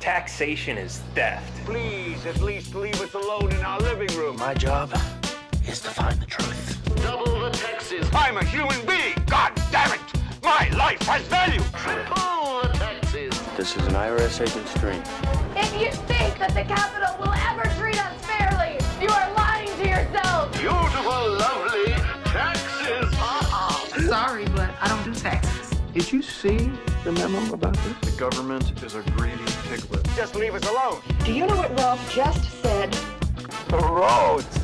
Taxation is theft. Please, at least leave us alone in our living room. My job is to find the truth. Double the taxes. I'm a human being. God damn it. My life has value. Triple the taxes. This is an IRS agent's dream. If you think that the Capitol will ever treat us fairly, you are lying to yourself. Beautiful, lovely taxes. Sorry, but I don't do taxes. Did you see the memo about this? The government is a greedy piglet. Just leave us alone. Do you know what Ralph just said? The roads.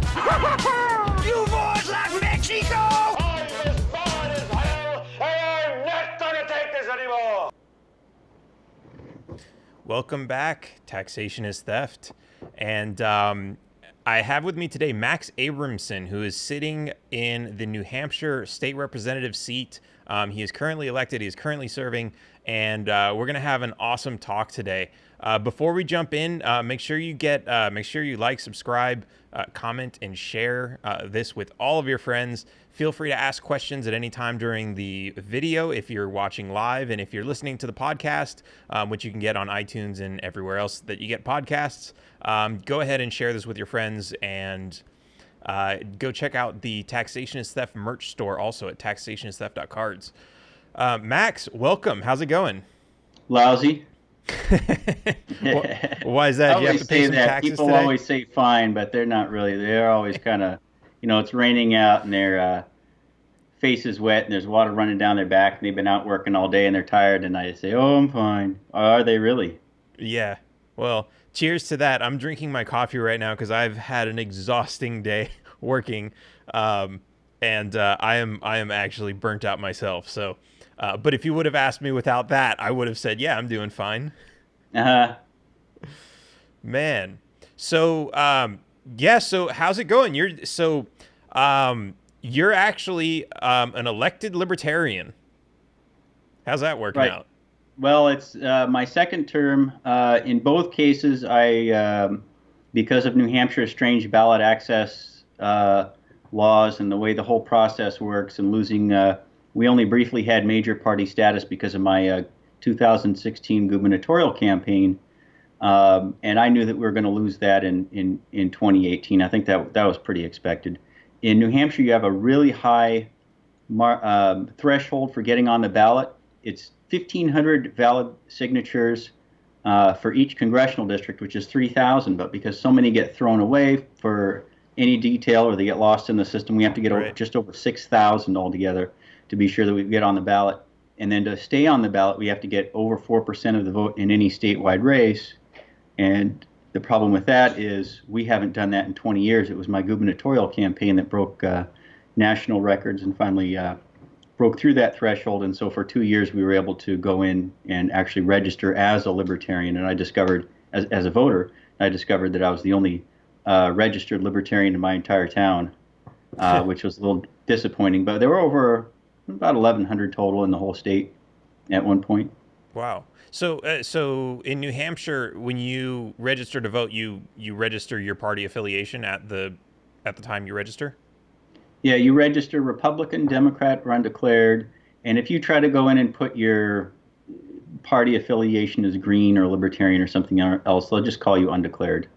You boys like Mexico? I'm as far as hell, and I'm not gonna take this anymore. Welcome back. Taxation is theft. And I have with me today Max Abramson, who is sitting in the New Hampshire State Representative seat. He is currently elected. He is currently serving. And we're going to have an awesome talk today. Before we jump in, make sure you like, subscribe, comment, and share this with all of your friends. Feel free to ask questions at any time during the video if you're watching live, and if you're listening to the podcast, which you can get on iTunes and everywhere else that you get podcasts, go ahead and share this with your friends, and go check out the Taxation is Theft merch store also at taxationistheft.cards. Max, welcome. How's it going? Lousy. Why is that? Do you have to pay some taxes People today? always say fine, but they're not really. They're always kind of, it's raining out and their face is wet and there's water running down their back and they've been out working all day and they're tired, and I say, oh, I'm fine. Are they really? Yeah. Well, cheers to that. I'm drinking my coffee right now because I've had an exhausting day working, and I am actually burnt out myself. So, but if you would have asked me without that, I would have said, yeah, I'm doing fine. Man. So, yeah. So how's it going? You're actually an elected Libertarian. How's that working out? Well, it's my second term. In both cases, I, because of New Hampshire's strange ballot access laws and the way the whole process works, and losing, we only briefly had major party status because of my 2016 gubernatorial campaign, and I knew that we were going to lose that in 2018. I think that was pretty expected. In New Hampshire, you have a really high threshold for getting on the ballot. It's 1,500 valid signatures for each congressional district, which is 3,000. But because so many get thrown away for any detail or they get lost in the system, we have to get just over 6,000 altogether to be sure that we get on the ballot. And then to stay on the ballot, we have to get over 4% of the vote in any statewide race. And the problem with that is we haven't done that in 20 years. It was my gubernatorial campaign that broke national records and finally broke through that threshold. And so for 2 years, we were able to go in and actually register as a Libertarian. And I discovered, as a voter, I discovered that I was the only registered Libertarian in my entire town, which was a little disappointing. But there were about 1,100 total in the whole state at one point. Wow. So in New Hampshire, when you register to vote, you register your party affiliation at the time you register? Yeah, you register Republican, Democrat, or undeclared. And if you try to go in and put your party affiliation as Green or Libertarian or something else, they'll just call you undeclared.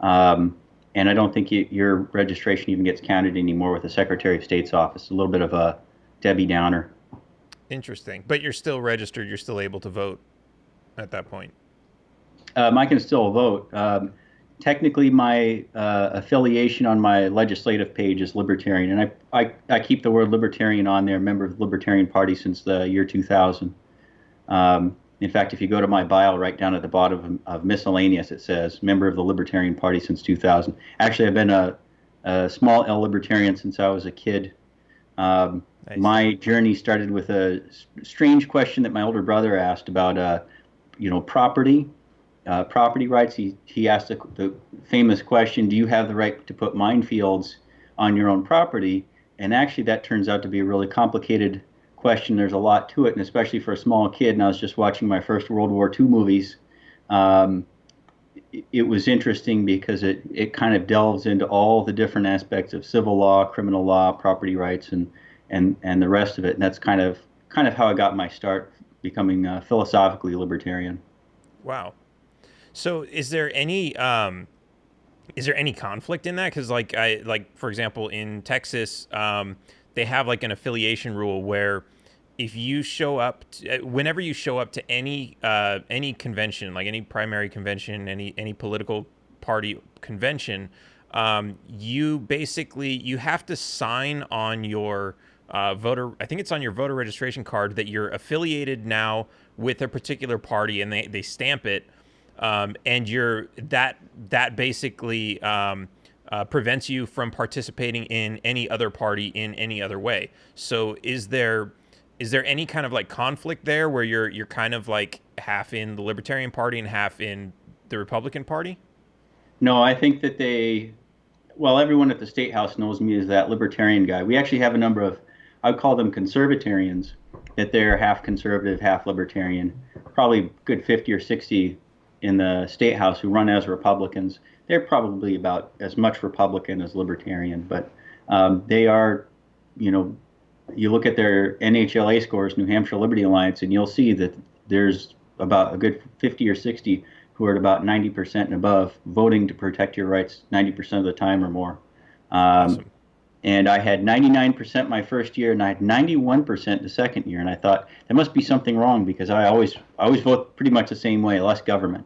And I don't think your registration even gets counted anymore with the Secretary of State's office. A little bit of a Debbie Downer. Interesting. But you're still registered. You're still able to vote at that point. I can still vote. Technically, my affiliation on my legislative page is Libertarian, and I keep the word Libertarian on there, member of the Libertarian Party since the year 2000. In fact, if you go to my bio, right down at the bottom of miscellaneous, it says member of the Libertarian Party since 2000. Actually, I've been a small L Libertarian since I was a kid. Nice. My journey started with a strange question that my older brother asked about, property rights. He asked the famous question, do you have the right to put minefields on your own property? And actually, that turns out to be a really complicated question. There's a lot to it, and especially for a small kid, and I was just watching my first World War II movies. It was interesting because it kind of delves into all the different aspects of civil law, criminal law, property rights, and the rest of it. And that's kind of how I got my start becoming philosophically libertarian. Wow. So is there any conflict in that? Because like for example in Texas, they have like an affiliation rule where if you show up, whenever you show up to any convention, like any primary convention, any political party convention, you have to sign on your voter. I think it's on your voter registration card that you're affiliated now with a particular party, and they stamp it. And that basically prevents you from participating in any other party in any other way. So is there any kind of like conflict there where you're kind of like half in the Libertarian Party and half in the Republican Party? No, I think that everyone at the State House knows me as that Libertarian guy. We actually have a number of, I would call them conservatarians, that they're half conservative, half Libertarian, probably good 50 or 60 in the State House who run as Republicans. They're probably about as much Republican as Libertarian, but they are, you look at their NHLA scores, New Hampshire Liberty Alliance, and you'll see that there's about a good 50 or 60 who are at about 90% and above voting to protect your rights 90% of the time or more. Awesome. And I had 99% my first year, and I had 91% the second year. And I thought there must be something wrong because I always vote pretty much the same way, less government.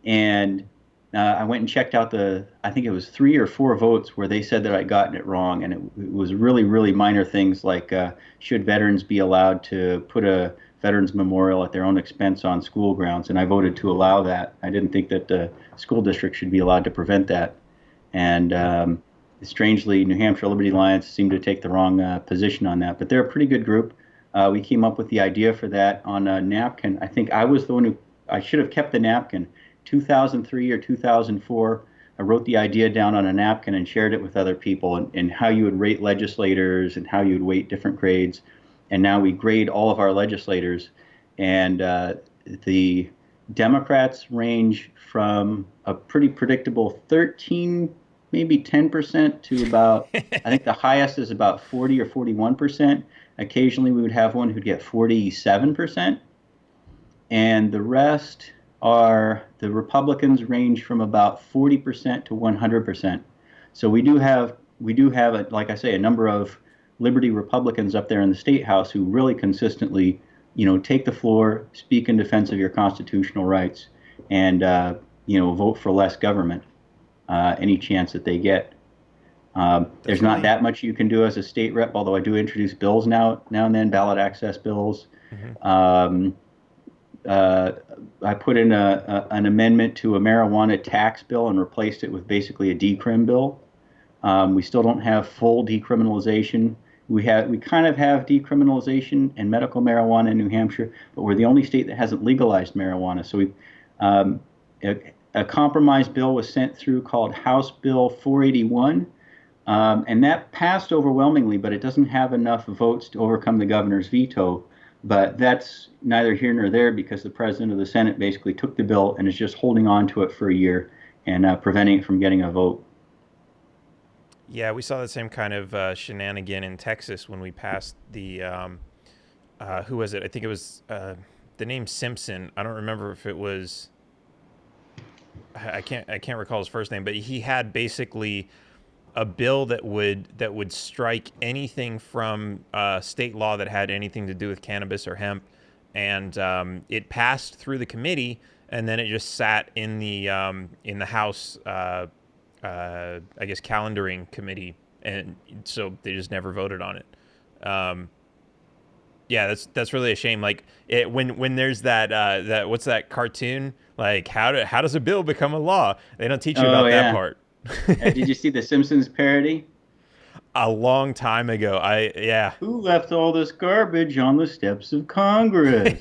And I went and checked out I think it was 3 or 4 votes where they said that I'd gotten it wrong. And it was really, really minor things like should veterans be allowed to put a veterans memorial at their own expense on school grounds. And I voted to allow that. I didn't think that the school district should be allowed to prevent that. And strangely, New Hampshire Liberty Alliance seemed to take the wrong position on that. But they're a pretty good group. We came up with the idea for that on a napkin. I think I was the one I should have kept the napkin. 2003 or 2004, I wrote the idea down on a napkin and shared it with other people and how you would rate legislators and how you would weight different grades. And now we grade all of our legislators. And the Democrats range from a pretty predictable 13, maybe 10% to about, I think the highest is about 40 or 41%. Occasionally we would have one who'd get 47%. And the rest the Republicans range from about 40% to 100%. So we do have, like I say, a number of Liberty Republicans up there in the State House who really consistently, take the floor, speak in defense of your constitutional rights, and vote for less government any chance that they get. There's not that much you can do as a state rep, although I do introduce bills now and then, ballot access bills. Mm-hmm. I put in an amendment to a marijuana tax bill and replaced it with basically a decrim bill. We still don't have full decriminalization. We kind of have decriminalization and medical marijuana in New Hampshire, but we're the only state that hasn't legalized marijuana. So a compromise bill was sent through called House Bill 481, and that passed overwhelmingly, but it doesn't have enough votes to overcome the governor's veto. But that's neither here nor there because the president of the Senate basically took the bill and is just holding on to it for a year and preventing it from getting a vote. Yeah, we saw the same kind of shenanigan in Texas when we passed the, who was it? I think it was the name Simpson. I don't remember if it was, I can't recall his first name, but he had basically a bill that would strike anything from state law that had anything to do with cannabis or hemp, and it passed through the committee, and then it just sat in the House, I guess, calendaring committee, and so they just never voted on it. Yeah, that's really a shame. Like when there's that what's that cartoon? Like how does a bill become a law? They don't teach you about that part. Did you see the Simpsons parody? A long time ago. Who left all this garbage on the steps of Congress?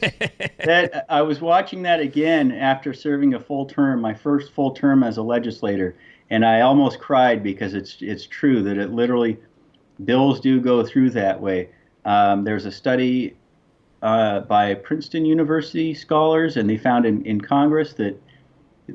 That I was watching that again after serving a full term, my first full term as a legislator, and I almost cried because it's true that it literally bills do go through that way. There's a study by Princeton University scholars, and they found in Congress that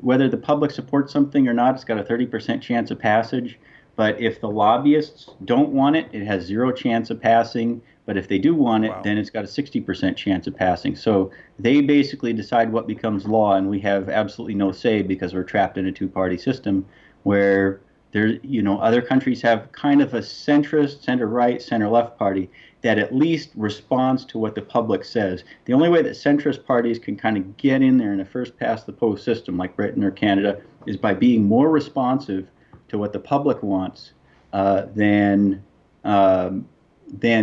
whether the public supports something or not, it's got a 30% chance of passage. But if the lobbyists don't want it, it has 0 chance of passing. But if they do want it, Wow. then it's got a 60% chance of passing. So they basically decide what becomes law, and we have absolutely no say because we're trapped in a two-party system where other countries have kind of a centrist, center-right, center-left party that at least responds to what the public says. The only way that centrist parties can kind of get in there in a first-past-the-post system like Britain or Canada is by being more responsive to what the public wants than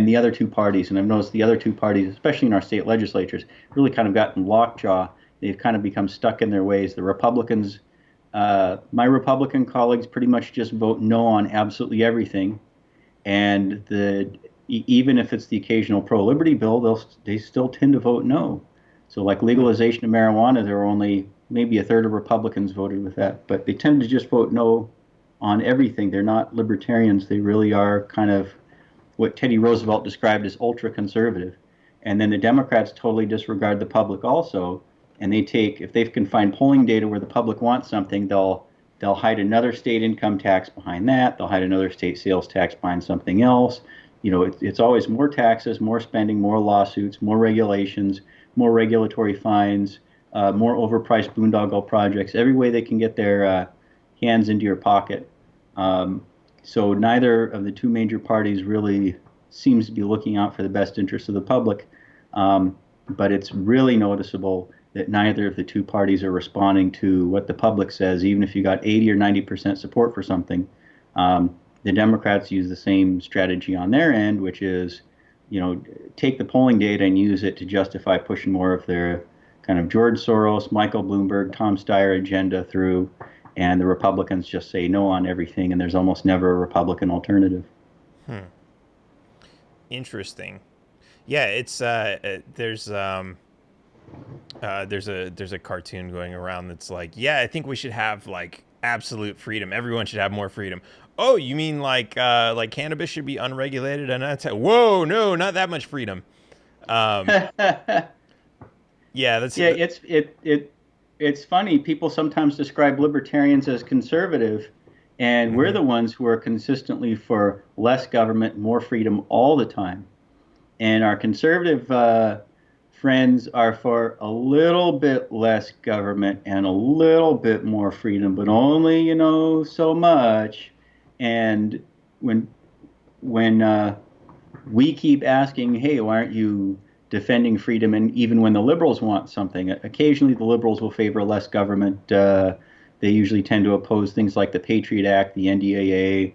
the other two parties. And I've noticed the other two parties, especially in our state legislatures, really kind of gotten lockjaw. They've kind of become stuck in their ways. The Republicans, my Republican colleagues pretty much just vote no on absolutely everything. And even if it's the occasional pro-liberty bill, they still tend to vote no. So like legalization of marijuana, there were only maybe a third of Republicans voted with that. But they tend to just vote no on everything. They're not libertarians. They really are kind of what Teddy Roosevelt described as ultra-conservative. And then the Democrats totally disregard the public also. And if they can find polling data where the public wants something, they'll hide another state income tax behind that. They'll hide another state sales tax behind something else. It's always more taxes, more spending, more lawsuits, more regulations, more regulatory fines, more overpriced boondoggle projects, every way they can get their hands into your pocket. So neither of the two major parties really seems to be looking out for the best interests of the public. But it's really noticeable that neither of the two parties are responding to what the public says, even if you got 80 or 90% support for something. The Democrats use the same strategy on their end, which is, take the polling data and use it to justify pushing more of their kind of George Soros, Michael Bloomberg, Tom Steyer agenda through, and the Republicans just say no on everything, and there's almost never a Republican alternative. Interesting. Yeah, it's there's a cartoon going around that's like, yeah, I think we should have like absolute freedom. Everyone should have more freedom. Oh, you mean like cannabis should be unregulated? And that's whoa, no, not that much freedom. It's funny. People sometimes describe libertarians as conservative, and we're the ones who are consistently for less government, more freedom all the time. And our conservative friends are for a little bit less government and a little bit more freedom, but only, so much. And when we keep asking, hey, why aren't you defending freedom? And even when the liberals want something, occasionally the liberals will favor less government. They usually tend to oppose things like the Patriot Act, the NDAA.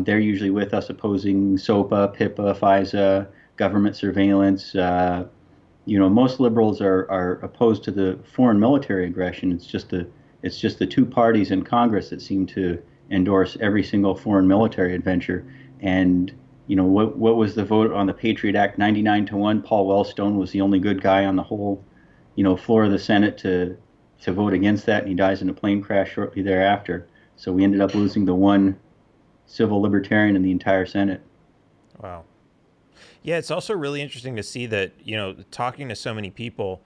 They're usually with us opposing SOPA, PIPA, FISA, government surveillance. Most liberals are opposed to the foreign military aggression. It's just the two parties in Congress that seem to endorse every single foreign military adventure. And what was the vote on the Patriot Act? 99-1. Paul Wellstone was the only good guy on the whole floor of the Senate to vote against that, and he dies in a plane crash shortly thereafter. So we ended up losing the one civil libertarian in the entire Senate. Wow. Yeah, it's also really interesting to see that, talking to so many people,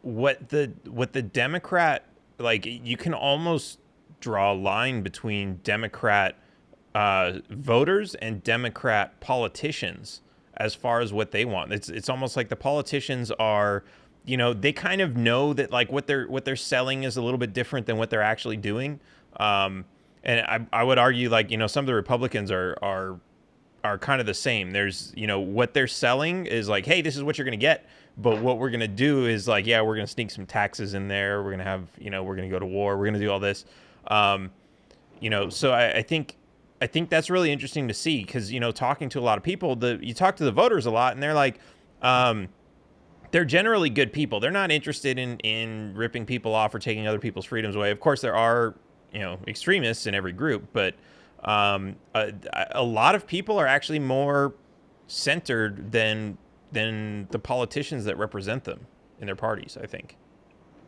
what the Democrat, like, you can almost draw a line between Democrat voters and Democrat politicians as far as what they want. It's almost like the politicians are, they kind of know that like what they're selling is a little bit different than what they're actually doing. And I would argue like, some of the Republicans are kind of the same. There's, what they're selling is like, hey, this is what you're going to get. But what we're going to do is like, yeah, we're going to sneak some taxes in there. We're going to have, we're going to go to war. We're going to do all this. So I think that's really interesting to see because, talking to a lot of people, you talk to the voters a lot and they're like, they're generally good people. They're not interested in ripping people off or taking other people's freedoms away. Of course, there are, extremists in every group, but a lot of people are actually more centered than the politicians that represent them in their parties, I think.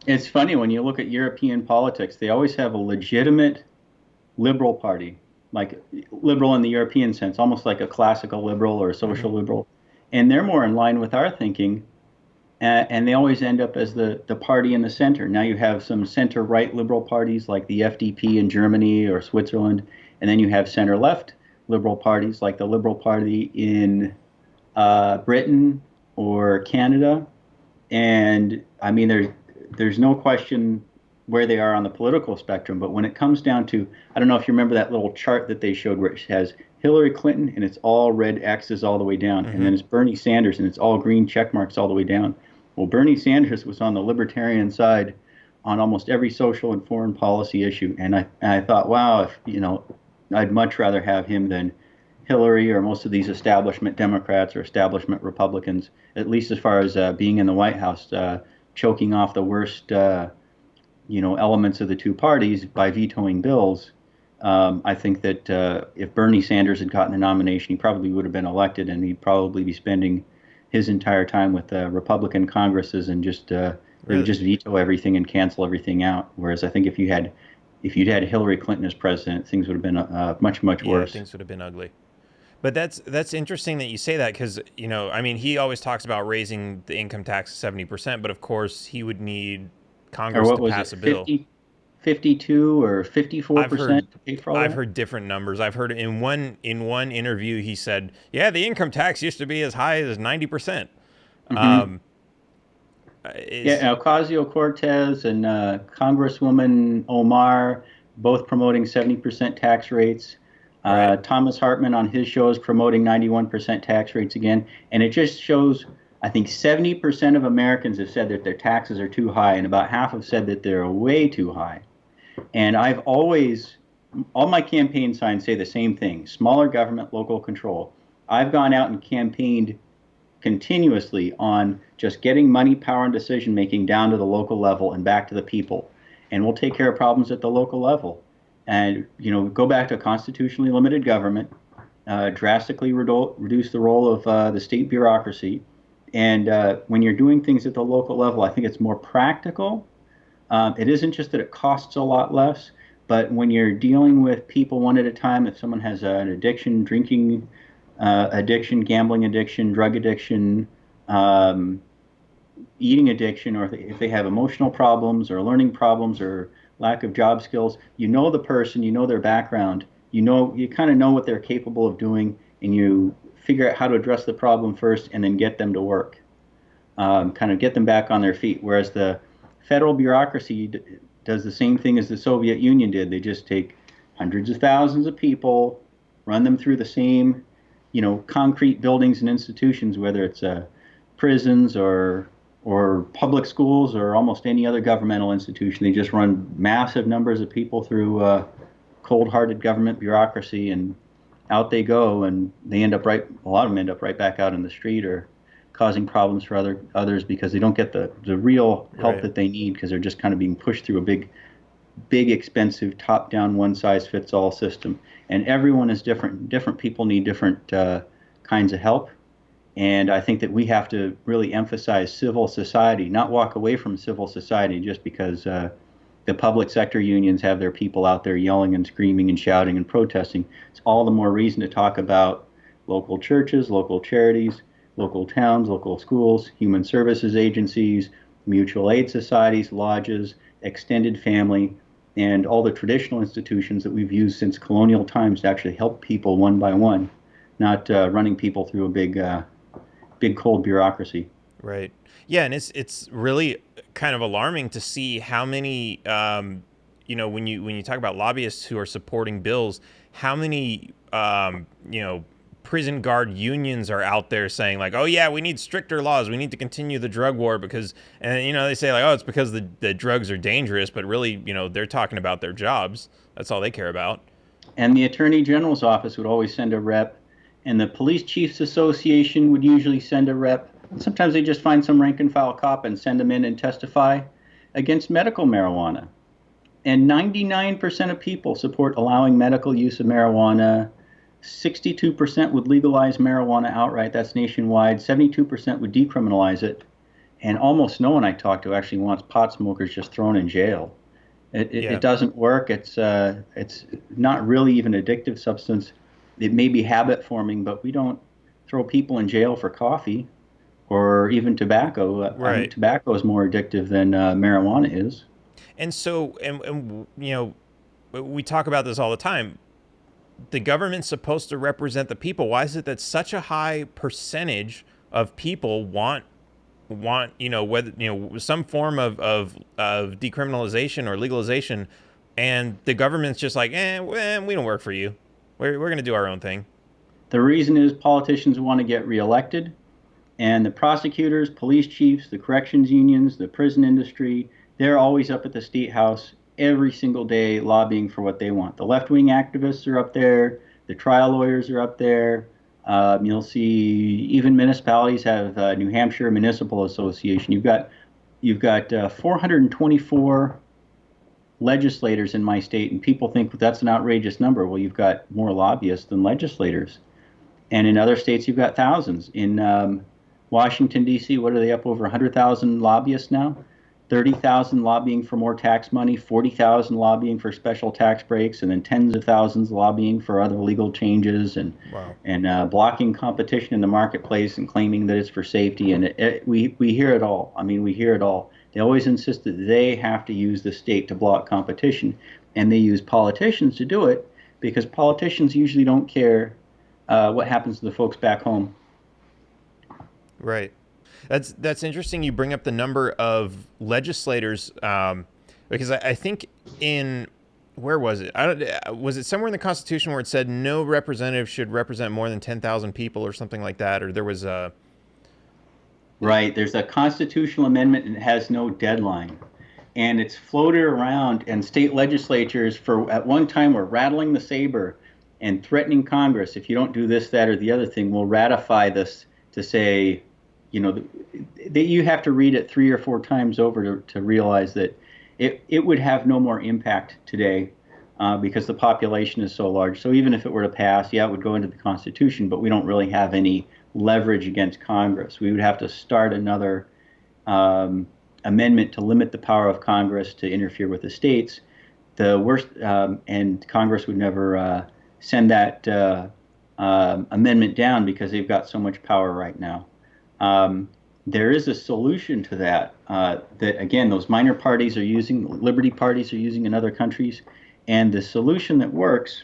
It's funny when you look at European politics, they always have a legitimate liberal party, like liberal in the European sense, almost like a classical liberal or a social liberal. And they're more in line with our thinking. And they always end up as the party in the center. Now you have some center-right liberal parties like the FDP in Germany or Switzerland, and then you have center-left liberal parties, like the Liberal Party in Britain or Canada. And I mean, there's no question where they are on the political spectrum. But when it comes down to, I don't know if you remember that little chart that they showed where it has Hillary Clinton and it's all red X's all the way down. And then it's Bernie Sanders and it's all green check marks all the way down. Well, Bernie Sanders was on the Libertarian side on almost every social and foreign policy issue. And I thought, wow, if, I'd much rather have him than Hillary or most of these establishment Democrats or establishment Republicans, at least as far as being in the White House, choking off the worst, elements of the two parties by vetoing bills. I think that if Bernie Sanders had gotten the nomination, he probably would have been elected, and he'd probably be spending his entire time with Republican Congresses and just they would just veto everything and cancel everything out. Whereas I think if you'd had Hillary Clinton as president, things would have been much worse. Things would have been ugly. But that's interesting that you say that because, I mean, he always talks about raising the income tax 70%, but of course he would need Congress to pass a bill. 52 or 54% to pay for all that? I've heard different numbers. I've heard in one interview he said, yeah, the income tax used to be as high as 90%. Ocasio-Cortez and Congresswoman Omar both promoting 70% tax rates. Right. Thomas Hartman on his show is promoting 91% tax rates again. And it just shows, I think 70% of Americans have said that their taxes are too high, and about half have said that they're way too high. And I've always, all my campaign signs say the same thing: smaller government, local control. I've gone out and campaigned continuously on just getting money, power, and decision making down to the local level and back to the people. And we'll take care of problems at the local level. And, go back to constitutionally limited government, drastically reduce the role of the state bureaucracy. And when you're doing things at the local level, I think it's more practical. It isn't just that it costs a lot less, but when you're dealing with people one at a time, if someone has an addiction, drinking addiction, gambling addiction, drug addiction, eating addiction, or if they have emotional problems or learning problems or lack of job skills, the person, their background, you kind of know what they're capable of doing, and you figure out how to address the problem first and then get them to work, kind of get them back on their feet. Whereas the federal bureaucracy does the same thing as the Soviet Union did. They just take hundreds of thousands of people, run them through the same, concrete buildings and institutions, whether it's prisons or public schools or almost any other governmental institution. They just run massive numbers of people through cold-hearted government bureaucracy, and out they go, and they a lot of them end up right back out in the street or causing problems for others because they don't get the real help that they need, because they're just kind of being pushed through a big, expensive, top-down, one-size-fits-all system. And everyone is different. Different people need different kinds of help. And I think that we have to really emphasize civil society, not walk away from civil society just because the public sector unions have their people out there yelling and screaming and shouting and protesting. It's all the more reason to talk about local churches, local charities, local towns, local schools, human services agencies, mutual aid societies, lodges, extended family, and all the traditional institutions that we've used since colonial times to actually help people one by one, not running people through a big cold bureaucracy. Right. Yeah, and it's really kind of alarming to see how many when you talk about lobbyists who are supporting bills, how many prison guard unions are out there saying like, oh yeah, we need stricter laws, we need to continue the drug war because, and they say like, oh, it's because the drugs are dangerous, but really they're talking about their jobs. That's all they care about. And the Attorney General's office would always send a rep, and the Police Chiefs Association would usually send a rep. Sometimes they just find some rank and file cop and send them in and testify against medical marijuana. And 99% of people support allowing medical use of marijuana. 62% would legalize marijuana outright. That's nationwide. 72% would decriminalize it. And almost no one I talk to actually wants pot smokers just thrown in jail. It doesn't work. It's not really even an addictive substance. It may be habit forming, but we don't throw people in jail for coffee or even tobacco. Right. I mean, tobacco is more addictive than marijuana is. And so, and we talk about this all the time. the government's supposed to represent the people. Why is it that such a high percentage of people want whether some form of decriminalization or legalization, and the government's just like, we don't work for you. We're going to do our own thing. The reason is politicians want to get reelected, and the prosecutors, police chiefs, the corrections unions, the prison industry, they're always up at the state house every single day lobbying for what they want. The left-wing activists are up there. The trial lawyers are up there. You'll see even municipalities have New Hampshire Municipal Association. You've got 424 legislators in my state, and people think that's an outrageous number. Well, you've got more lobbyists than legislators. And in other states, you've got thousands. In Washington, D.C., what are they up over 100,000 lobbyists now? 30,000 lobbying for more tax money, 40,000 lobbying for special tax breaks, and then tens of thousands lobbying for other legal changes and blocking competition in the marketplace and claiming that it's for safety. And we hear it all. I mean, we hear it all. They always insist that they have to use the state to block competition, and they use politicians to do it because politicians usually don't care what happens to the folks back home. Right. That's interesting. You bring up the number of legislators because I think where was it? Was it somewhere in the Constitution where it said no representative should represent more than 10,000 people or something like that? Or there was a... Right. There's a constitutional amendment and it has no deadline. And it's floated around, and state legislatures at one time were rattling the saber and threatening Congress, if you don't do this, that, or the other thing, we'll ratify this, to say, that you have to read it 3 or 4 times over to realize that it would have no more impact today because the population is so large. So even if it were to pass, it would go into the Constitution, but we don't really have any leverage against Congress. We would have to start another amendment to limit the power of Congress to interfere with the states. The worst, and Congress would never send that amendment down because they've got so much power right now. There is a solution to that, that again, those minor parties are using, liberty parties are using in other countries, and the solution that works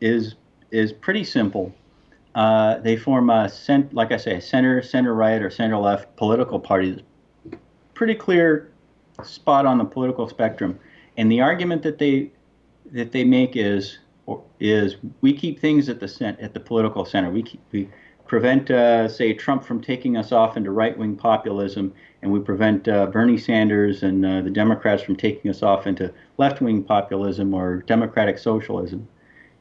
is pretty simple. They form like I say, a center right, or center left political party. Pretty clear spot on the political spectrum, and the argument that they make is we keep things at the political center. We prevent, say, Trump from taking us off into right-wing populism, and we prevent Bernie Sanders and the Democrats from taking us off into left-wing populism or democratic socialism,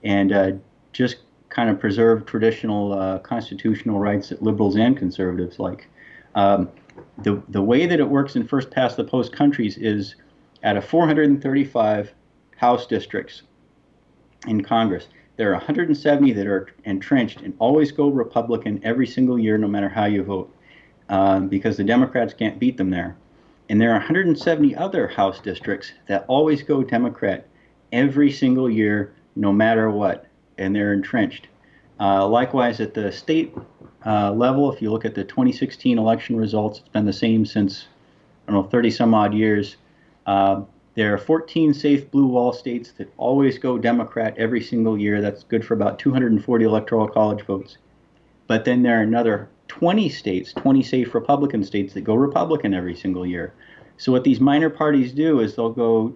and just kind of preserve traditional constitutional rights that liberals and conservatives like. The way that it works in first-past-the-post countries is out of 435 House districts in Congress, there are 170 that are entrenched and always go Republican every single year, no matter how you vote, because the Democrats can't beat them there. And there are 170 other House districts that always go Democrat every single year, no matter what, and they're entrenched. Likewise, at the state level, if you look at the 2016 election results, it's been the same since, 30 some odd years. There are 14 safe blue wall states that always go Democrat every single year. That's good for about 240 electoral college votes. But then there are another 20 states, 20 safe Republican states that go Republican every single year. So what these minor parties do is they'll go,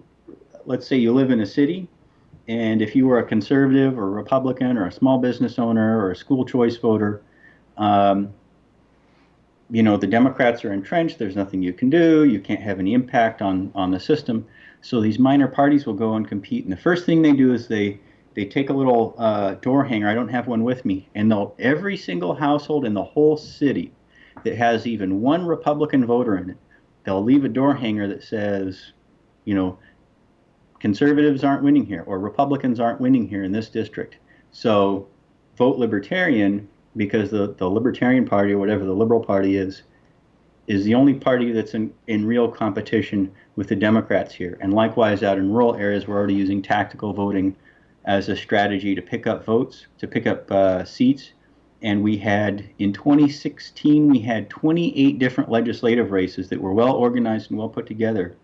let's say you live in a city, and if you were a conservative or Republican or a small business owner or a school choice voter, the Democrats are entrenched. There's nothing you can do. You can't have any impact on the system. So these minor parties will go and compete. And the first thing they do is they take a little door hanger. I don't have one with me. And every single household in the whole city that has even one Republican voter in it, they'll leave a door hanger that says, conservatives aren't winning here, or Republicans aren't winning here in this district. So vote Libertarian, because the Libertarian Party, or whatever the Liberal Party is the only party that's in real competition with the Democrats here. And likewise, out in rural areas, we're already using tactical voting as a strategy to pick up votes, to pick up seats. And in 2016, we had 28 different legislative races that were well organized and well put together,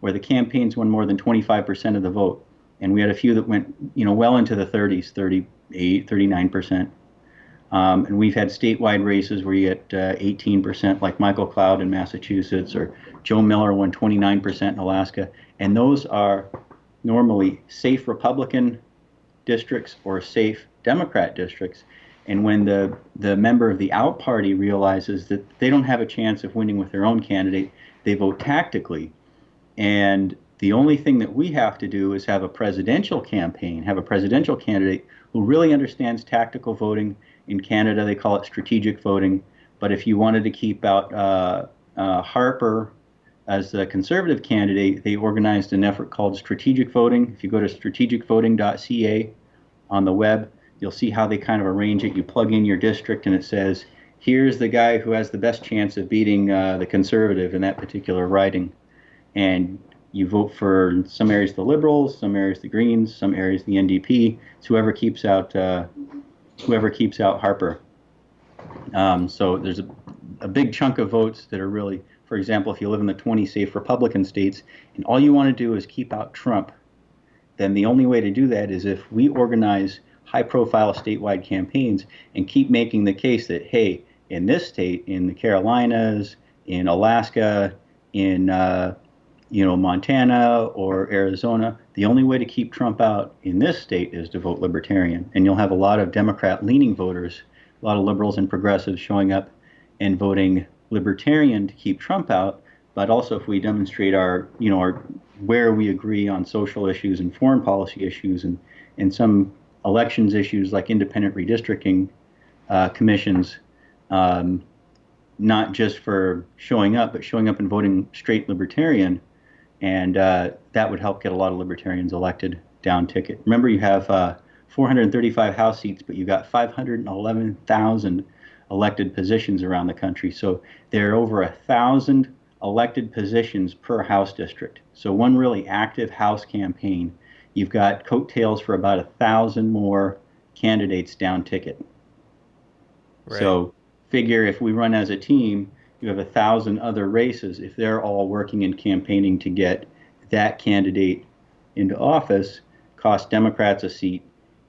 where the campaigns won more than 25% of the vote. and we had a few that went, well into the 30s, 38, 39%. And we've had statewide races where you get 18%, like Michael Cloud in Massachusetts, or Joe Miller won 29% in Alaska. And those are normally safe Republican districts or safe Democrat districts. And when the member of the out party realizes that they don't have a chance of winning with their own candidate, they vote tactically. And the only thing that we have to do is have a presidential campaign, have a presidential candidate who really understands tactical voting. In Canada, they call it strategic voting. But if you wanted to keep out Harper as the conservative candidate, they organized an effort called strategic voting. If you go to strategicvoting.ca on the web, you'll see how they kind of arrange it. You plug in your district, and it says, here's the guy who has the best chance of beating the conservative in that particular riding. And you vote for some areas the Liberals, some areas the Greens, some areas the NDP. It's whoever keeps out Harper. So there's a big chunk of votes that are really, for example, if you live in the 20 safe Republican states and all you want to do is keep out Trump, then the only way to do that is if we organize high-profile statewide campaigns and keep making the case that, hey, in this state, in the Carolinas, in Alaska, in Montana or Arizona, the only way to keep Trump out in this state is to vote Libertarian. And you'll have a lot of Democrat-leaning voters, a lot of liberals and progressives showing up and voting Libertarian to keep Trump out. But also, if we demonstrate our where we agree on social issues and foreign policy issues and some elections issues like independent redistricting commissions, not just for showing up, but showing up and voting straight Libertarian. And that would help get a lot of Libertarians elected down ticket. Remember, you have 435 House seats, but you got 511,000 elected positions around the country. So there are over 1,000 elected positions per House district. So one really active House campaign, you've got coattails for about 1,000 more candidates down ticket. Right. So figure if we run as a team, you have 1,000 other races. If they're all working and campaigning to get that candidate into office, cost Democrats a seat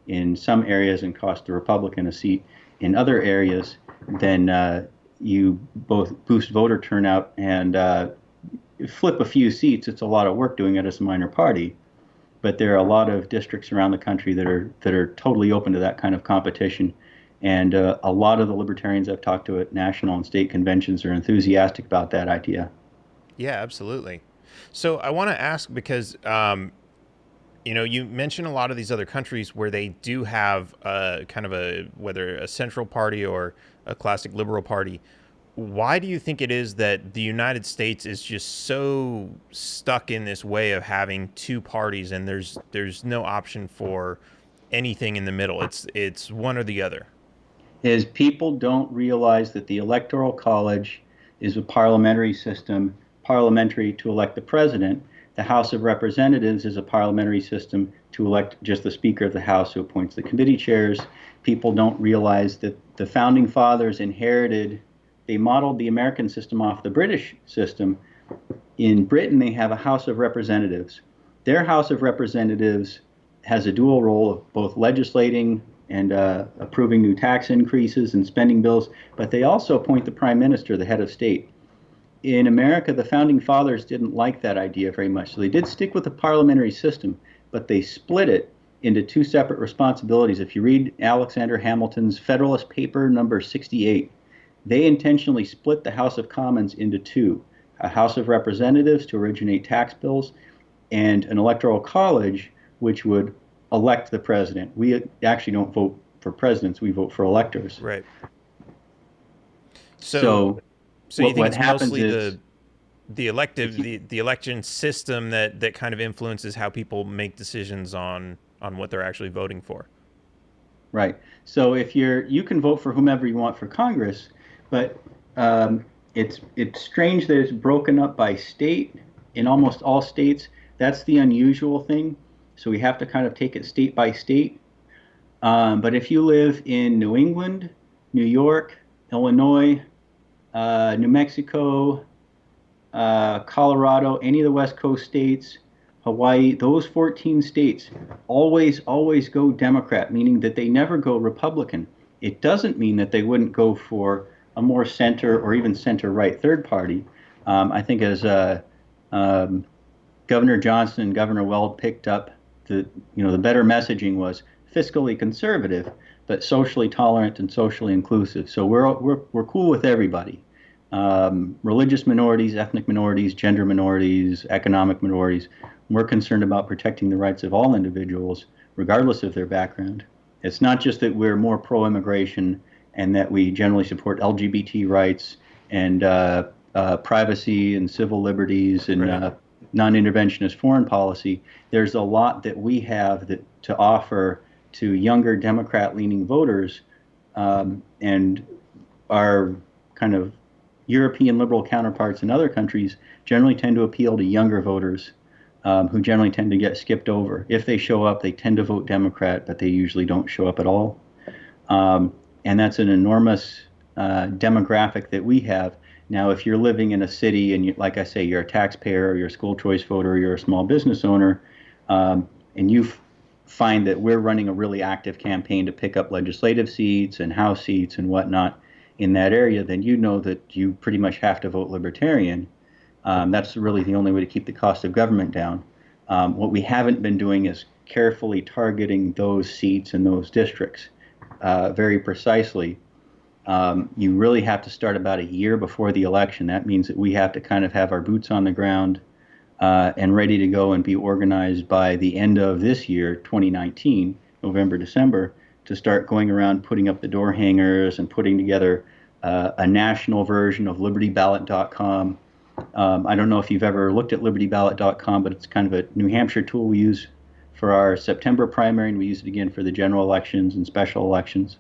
in some areas and cost the Republican a seat in other areas, then you both boost voter turnout and flip a few seats. It's a lot of work doing it as a minor party, but there are a lot of districts around the country that are totally open to that kind of competition. And a lot of the Libertarians I've talked to at national and state conventions are enthusiastic about that idea. Yeah, absolutely. So I want to ask because, you mentioned a lot of these other countries where they do have kind of whether a central party or a classic liberal party. Why do you think it is that the United States is just so stuck in this way of having two parties and there's no option for anything in the middle? It's one or the other. Is people don't realize that the Electoral College is a parliamentary system, parliamentary to elect the president. The House of Representatives is a parliamentary system to elect just the Speaker of the House who appoints the committee chairs. People don't realize that the Founding Fathers they modeled the American system off the British system. In Britain, they have a House of Representatives. Their House of Representatives has a dual role of both legislating and approving new tax increases and spending bills, but they also appoint the prime minister, the head of state. In America, the Founding Fathers didn't like that idea very much, so they did stick with the parliamentary system, but they split it into two separate responsibilities. If you read Alexander Hamilton's Federalist Paper number 68, they intentionally split the House of Commons into two, a House of Representatives to originate tax bills, and an Electoral College, which would elect the president. We actually don't vote for presidents, we vote for electors. Right. So you think it's mostly the election system that kind of influences how people make decisions on what they're actually voting for? Right. So if you can vote for whomever you want for Congress, but it's strange that it's broken up by state in almost all states. That's the unusual thing. So we have to kind of take it state by state. But if you live in New England, New York, Illinois, New Mexico, Colorado, any of the West Coast states, Hawaii, those 14 states always go Democrat, meaning that they never go Republican. It doesn't mean that they wouldn't go for a more center or even center-right third party. I think as Governor Johnson and Governor Weld picked up, the better messaging was fiscally conservative, but socially tolerant and socially inclusive. So we're cool with everybody. Religious minorities, ethnic minorities, gender minorities, economic minorities. We're concerned about protecting the rights of all individuals, regardless of their background. It's not just that we're more pro-immigration and that we generally support LGBT rights and privacy and civil liberties and Right. non-interventionist foreign policy. There's a lot that we have to offer to younger Democrat-leaning voters, and our kind of European liberal counterparts in other countries generally tend to appeal to younger voters who generally tend to get skipped over. If they show up, they tend to vote Democrat, but they usually don't show up at all. And that's an enormous demographic that we have. Now, if you're living in a city and, like I say, you're a taxpayer, or you're a school choice voter, or you're a small business owner, and you find that we're running a really active campaign to pick up legislative seats and House seats and whatnot in that area, then you know that you pretty much have to vote Libertarian. That's really the only way to keep the cost of government down. What we haven't been doing is carefully targeting those seats and those districts very precisely. You really have to start about a year before the election. That means that we have to kind of have our boots on the ground and ready to go and be organized by the end of this year, 2019, November, December, to start going around putting up the door hangers and putting together a national version of libertyballot.com. I don't know if you've ever looked at libertyballot.com, but it's kind of a New Hampshire tool we use for our September primary, and we use it again for the general elections and special elections.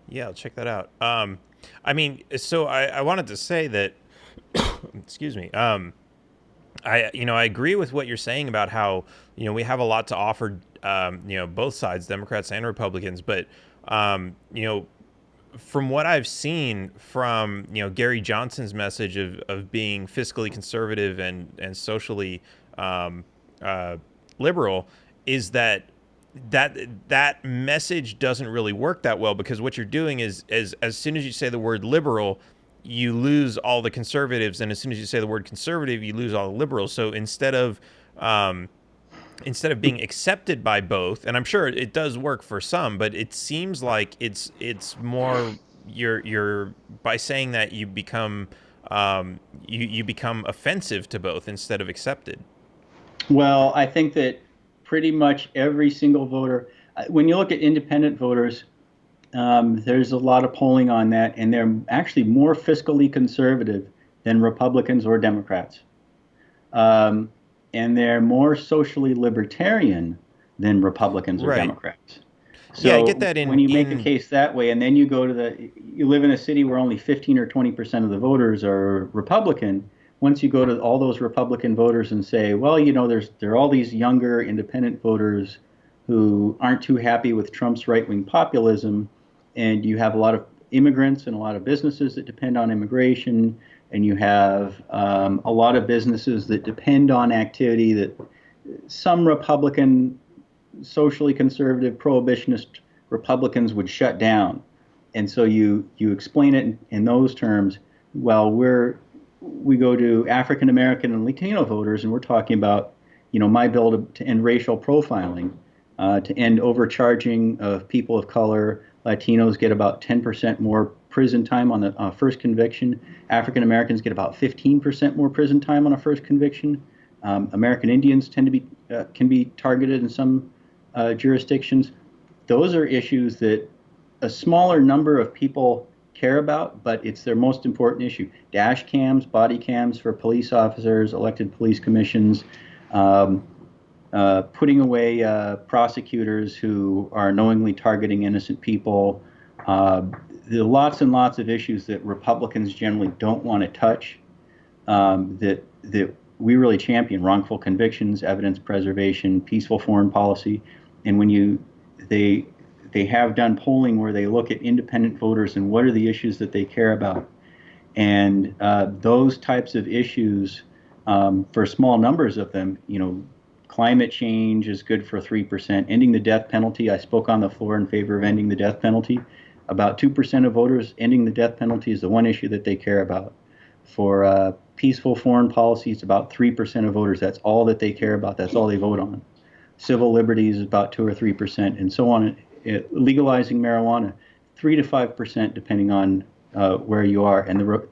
Yeah, I'll check that out. I mean, so I wanted to say that, excuse me. I agree with what you're saying about how, we have a lot to offer, both sides, Democrats and Republicans. But, from what I've seen from, Gary Johnson's message of being fiscally conservative and socially liberal, is that message doesn't really work that well, because what you're doing is as soon as you say the word liberal, you lose all the conservatives, and as soon as you say the word conservative, you lose all the liberals. So instead of being accepted by both, and I'm sure it does work for some, but it seems like it's more you're by saying that you become you become offensive to both instead of accepted. Well, I think that pretty much every single voter, when you look at independent voters, there's a lot of polling on that, and they're actually more fiscally conservative than Republicans or Democrats. And they're more socially libertarian than Republicans or Right. Democrats. So Yeah, I get that when you make a case that way, and then you go to you live in a city where only 15 or 20% of the voters are Republican. Once you go to all those Republican voters and say, well, there are all these younger independent voters who aren't too happy with Trump's right-wing populism, and you have a lot of immigrants and a lot of businesses that depend on immigration, and you have a lot of businesses that depend on activity that some Republican, socially conservative, prohibitionist Republicans would shut down. And so you explain it in those terms. Well, we go to African American and Latino voters, and we're talking about, my bill to end racial profiling, to end overcharging of people of color. Latinos get about 10% more prison time on the first conviction. African Americans get about 15% more prison time on a first conviction. American Indians tend to be can be targeted in some jurisdictions. Those are issues that a smaller number of people care about, but it's their most important issue. Dash cams, body cams for police officers, elected police commissions, putting away prosecutors who are knowingly targeting innocent people. There are lots and lots of issues that Republicans generally don't want to touch, that we really champion: wrongful convictions, evidence preservation, peaceful foreign policy. And when they have done polling where they look at independent voters and what are the issues that they care about. And those types of issues for small numbers of them, climate change is good for 3%. Ending the death penalty, I spoke on the floor in favor of ending the death penalty. About 2% of voters, ending the death penalty is the one issue that they care about. For peaceful foreign policies, about 3% of voters, that's all that they care about. That's all they vote on. Civil liberties is about 2 or 3%, and so on. Legalizing marijuana, 3 to 5%, depending on where you are. And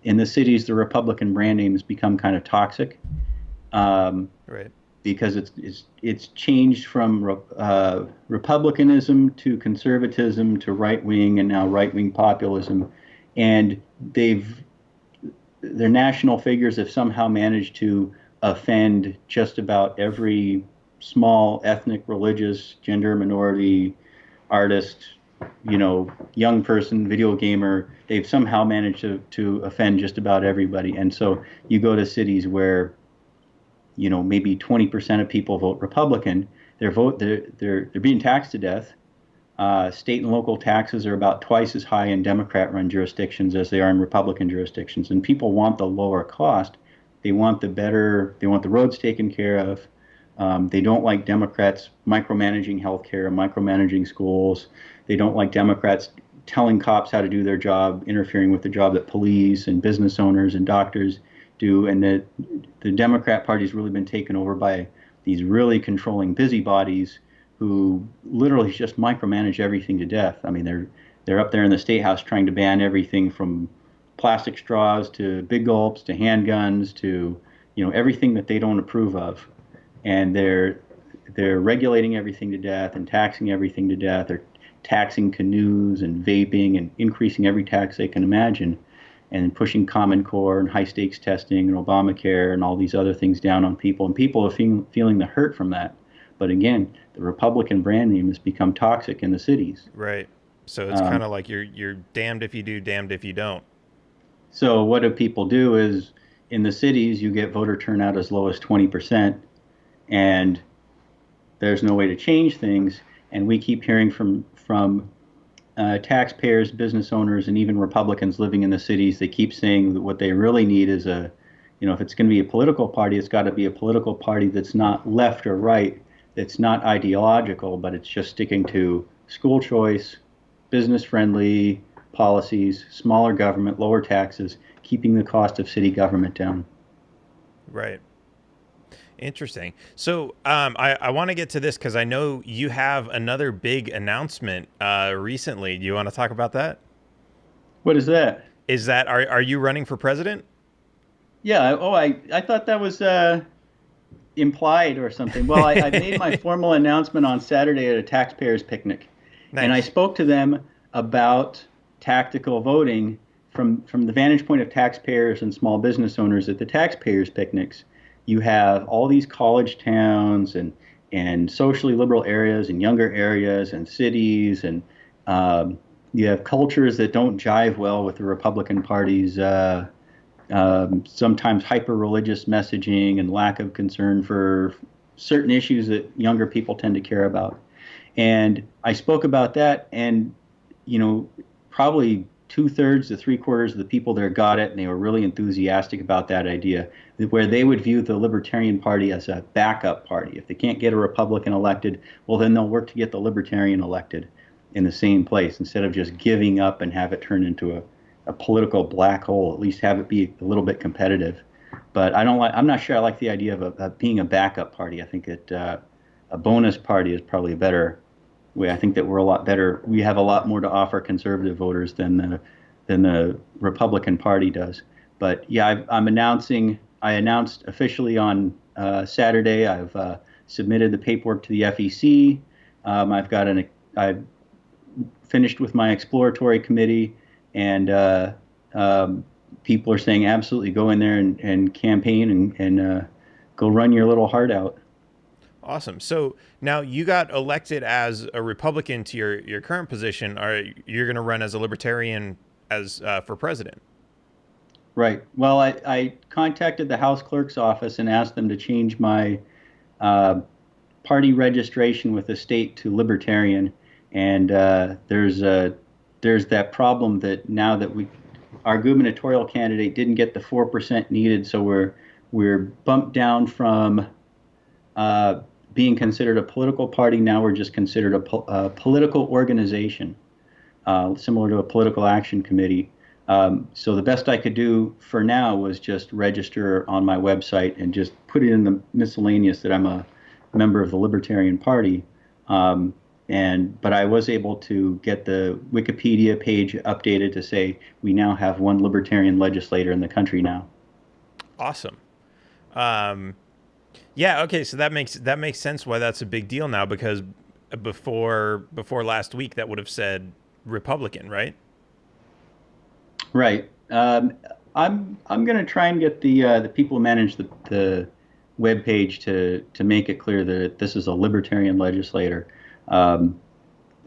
in the cities, the Republican brand names become kind of toxic. Right. Because it's changed from republicanism to conservatism to right wing and now right wing populism, and their national figures have somehow managed to offend just about every small ethnic, religious, gender minority, artist, young person, video gamer. They've somehow managed to offend just about everybody, and so you go to cities where maybe 20% of people vote Republican. They're being taxed to death. State and local taxes are about twice as high in Democrat-run jurisdictions as they are in Republican jurisdictions. And people want the lower cost. They want the roads taken care of. They don't like Democrats micromanaging healthcare, micromanaging schools. They don't like Democrats telling cops how to do their job, interfering with the job that police and business owners and doctors do. And the Democrat Party has really been taken over by these really controlling busybodies who literally just micromanage everything to death. I mean, they're up there in the State House trying to ban everything from plastic straws to big gulps to handguns to everything that they don't approve of, and they're regulating everything to death and taxing everything to death. They're taxing canoes and vaping and increasing every tax they can imagine, and pushing Common Core and high stakes testing and Obamacare and all these other things down on people, and people are feeling the hurt from that. But again, the Republican brand name has become toxic in the cities. Right. So it's kind of like you're damned if you do, damned if you don't. So what do people do is, in the cities, you get voter turnout as low as 20%, and there's no way to change things. And we keep hearing from taxpayers, business owners, and even Republicans living in the cities. They keep saying that what they really need is if it's going to be a political party, it's got to be a political party that's not left or right, that's not ideological, but it's just sticking to school choice, business-friendly policies, smaller government, lower taxes, keeping the cost of city government down. Right. Interesting. So I want to get to this because I know you have another big announcement recently. Do you want to talk about that? What is that? Are you running for president? Yeah. I thought that was implied or something. Well, I made my formal announcement on Saturday at a taxpayers picnic. Nice. And I spoke to them about tactical voting from the vantage point of taxpayers and small business owners at the taxpayers picnics. You have all these college towns and socially liberal areas and younger areas and cities, and you have cultures that don't jive well with the Republican Party's sometimes hyper-religious messaging and lack of concern for certain issues that younger people tend to care about. And I spoke about that, and probably 2/3 to 3/4 of the people there got it, and they were really enthusiastic about that idea, where they would view the Libertarian Party as a backup party. If they can't get a Republican elected, well, then they'll work to get the Libertarian elected in the same place, instead of just giving up and have it turn into a political black hole. At least have it be a little bit competitive. But I'm not sure I like the idea of being a backup party. I think that a bonus party is probably a better way. I think that we're a lot better. We have a lot more to offer conservative voters than the Republican Party does. But yeah, I announced officially on Saturday. I've submitted the paperwork to the FEC. I've finished with my exploratory committee, and people are saying absolutely go in there and campaign and go run your little heart out. Awesome. So now you got elected as a Republican to your current position. You're going to run as a Libertarian for president? Right. Well, I contacted the House Clerk's office and asked them to change my party registration with the state to Libertarian. And there's that problem that now that our gubernatorial candidate didn't get the 4% needed, so we're bumped down from being considered a political party. Now we're just considered a political organization, similar to a political action committee. So the best I could do for now was just register on my website and just put it in the miscellaneous that I'm a member of the Libertarian Party. But I was able to get the Wikipedia page updated to say we now have one Libertarian legislator in the country now. Awesome. Yeah. Okay. So that makes sense why that's a big deal now, because before last week that would have said Republican, right? Right. I'm going to try and get the people who manage the web page to make it clear that this is a Libertarian legislator.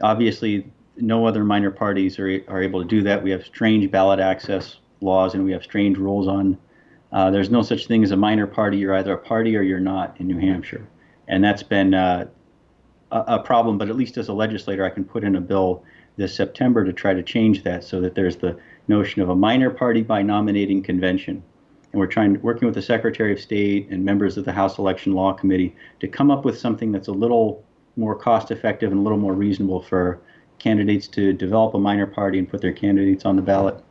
Obviously, no other minor parties are able to do that. We have strange ballot access laws, and we have strange rules on. There's no such thing as a minor party. You're either a party or you're not in New Hampshire, and that's been a problem. But at least as a legislator, I can put in a bill this September to try to change that so that there's the notion of a minor party by nominating convention. And we're working with the Secretary of State and members of the House Election Law Committee to come up with something that's a little more cost effective and a little more reasonable for candidates to develop a minor party and put their candidates on the ballot.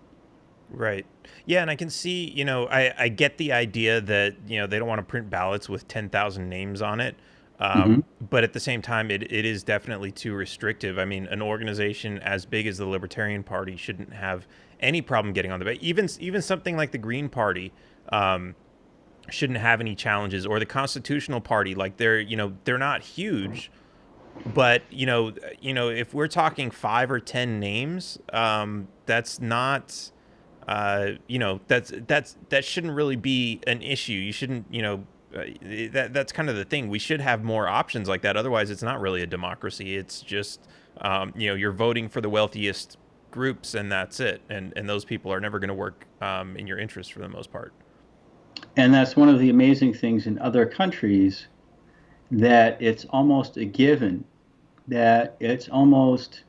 Right. Yeah, and I can see, I get the idea that, they don't want to print ballots with 10,000 names on it. But at the same time, it is definitely too restrictive. I mean, an organization as big as the Libertarian Party shouldn't have any problem getting on the ballot. Even something like the Green Party shouldn't have any challenges, or the Constitutional Party. Like they're not huge, but if we're talking 5 or 10 names, that's not. That shouldn't really be an issue. You shouldn't, that's kind of the thing. We should have more options like that. Otherwise, it's not really a democracy. It's just, you're voting for the wealthiest groups, and that's it. And those people are never going to work in your interest for the most part. And that's one of the amazing things in other countries, that it's almost a given, that it's almost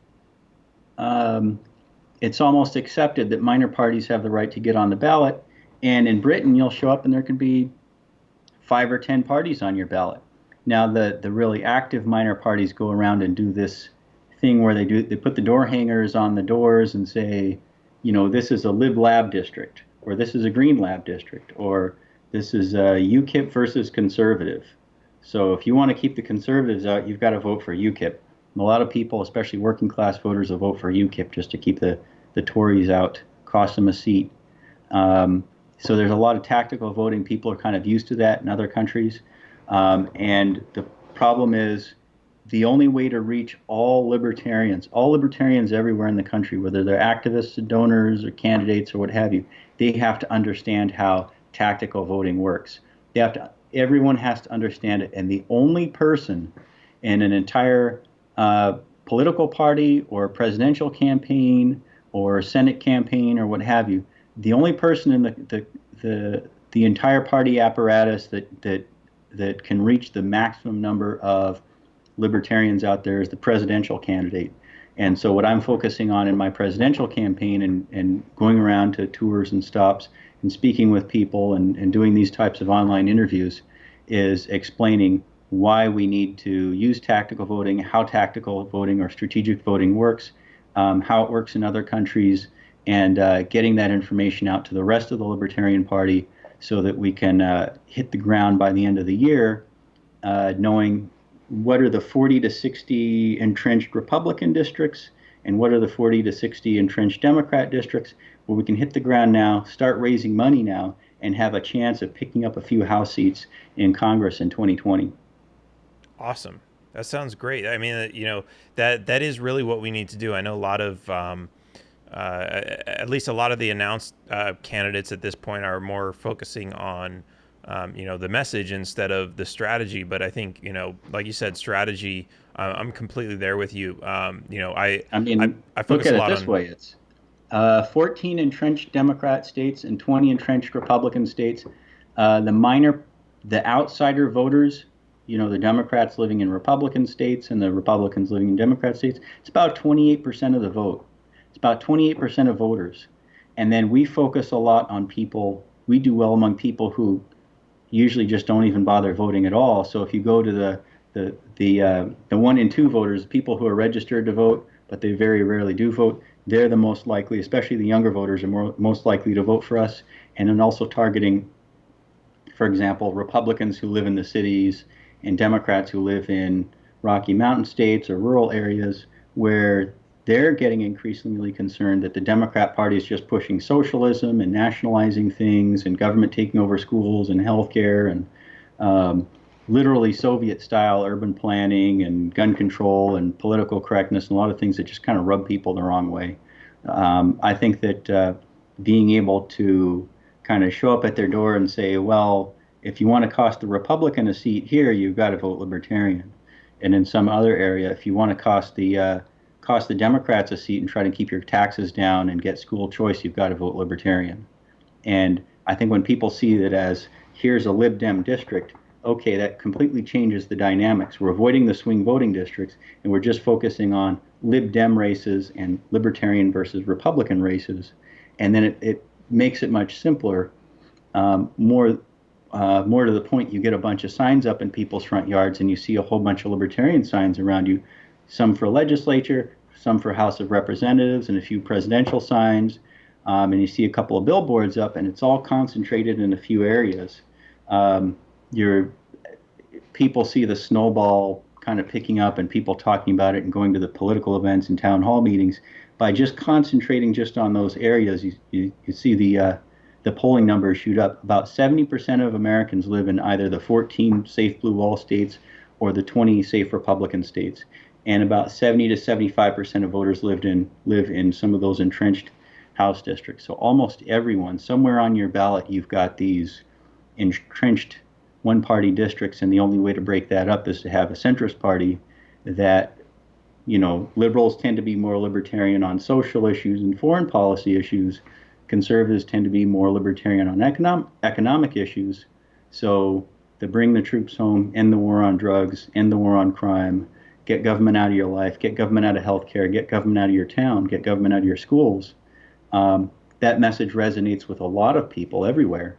accepted that minor parties have the right to get on the ballot. And in Britain, you'll show up and there could be 5 or 10 parties on your ballot. Now, the really active minor parties go around and do this thing where they put the door hangers on the doors and say, this is a Lib Lab district, or this is a Green Lab district, or this is a UKIP versus conservative. So if you want to keep the conservatives out, you've got to vote for UKIP. And a lot of people, especially working class voters, will vote for UKIP just to keep the Tories out, cost them a seat. So there's a lot of tactical voting. People are kind of used to that in other countries. And the problem is, the only way to reach all libertarians everywhere in the country, whether they're activists, or donors, or candidates, or what have you, they have to understand how tactical voting works. Everyone has to understand it. And the only person in an entire political party or presidential campaign or Senate campaign or what have you, the only person in the entire party apparatus that can reach the maximum number of libertarians out there is the presidential candidate. And so what I'm focusing on in my presidential campaign and going around to tours and stops and speaking with people and doing these types of online interviews is explaining why we need to use tactical voting, how tactical voting or strategic voting works, how it works in other countries, and getting that information out to the rest of the Libertarian Party so that we can hit the ground by the end of the year, knowing what are the 40 to 60 entrenched Republican districts and what are the 40 to 60 entrenched Democrat districts, where we can hit the ground now, start raising money now, and have a chance of picking up a few House seats in Congress in 2020. Awesome. That sounds great. I mean, that is really what we need to do. I know a lot of, at least a lot of the announced candidates at this point are more focusing on, the message instead of the strategy. But I think, like you said, strategy, I'm completely there with you. I focus look at a it lot this on way. It's 14 entrenched Democrat states and 20 entrenched Republican states. The outsider voters, the Democrats living in Republican states and the Republicans living in Democrat states, it's about 28% of the vote. It's about 28% of voters. And then we focus a lot on people. We do well among people who usually just don't even bother voting at all. So if you go to the 1 and 2 voters, people who are registered to vote, but they very rarely do vote, they're the most likely, especially the younger voters, are most likely to vote for us. And then also targeting, for example, Republicans who live in the cities and Democrats who live in Rocky Mountain states or rural areas where they're getting increasingly concerned that the Democrat Party is just pushing socialism and nationalizing things and government taking over schools and healthcare and literally Soviet-style urban planning and gun control and political correctness and a lot of things that just kind of rub people the wrong way. I think that being able to kind of show up at their door and say, well, if you want to cost the Republican a seat here, you've got to vote Libertarian. And in some other area, if you want to cost the Democrats a seat and try to keep your taxes down and get school choice, you've got to vote Libertarian. And I think when people see that as here's a Lib Dem district, okay, that completely changes the dynamics. We're avoiding the swing voting districts, and we're just focusing on Lib Dem races and Libertarian versus Republican races. And then it makes it much simpler. More to the point, you get a bunch of signs up in people's front yards, and you see a whole bunch of Libertarian signs around you, some for legislature, some for House of Representatives, and a few presidential signs. And you see a couple of billboards up, and it's all concentrated in a few areas. People see the snowball kind of picking up and people talking about it and going to the political events and town hall meetings. By just concentrating just on those areas, you see the polling numbers shoot up. About 70% of Americans live in either the 14 safe blue wall states or the 20 safe Republican states. And about 70 to 75% of voters live in some of those entrenched House districts. So almost everyone, somewhere on your ballot, you've got these entrenched one-party districts, and the only way to break that up is to have a centrist party that, liberals tend to be more libertarian on social issues and foreign policy issues. Conservatives tend to be more libertarian on economic issues. So to bring the troops home, end the war on drugs, end the war on crime, get government out of your life, get government out of healthcare, get government out of your town, get government out of your schools. That message resonates with a lot of people everywhere.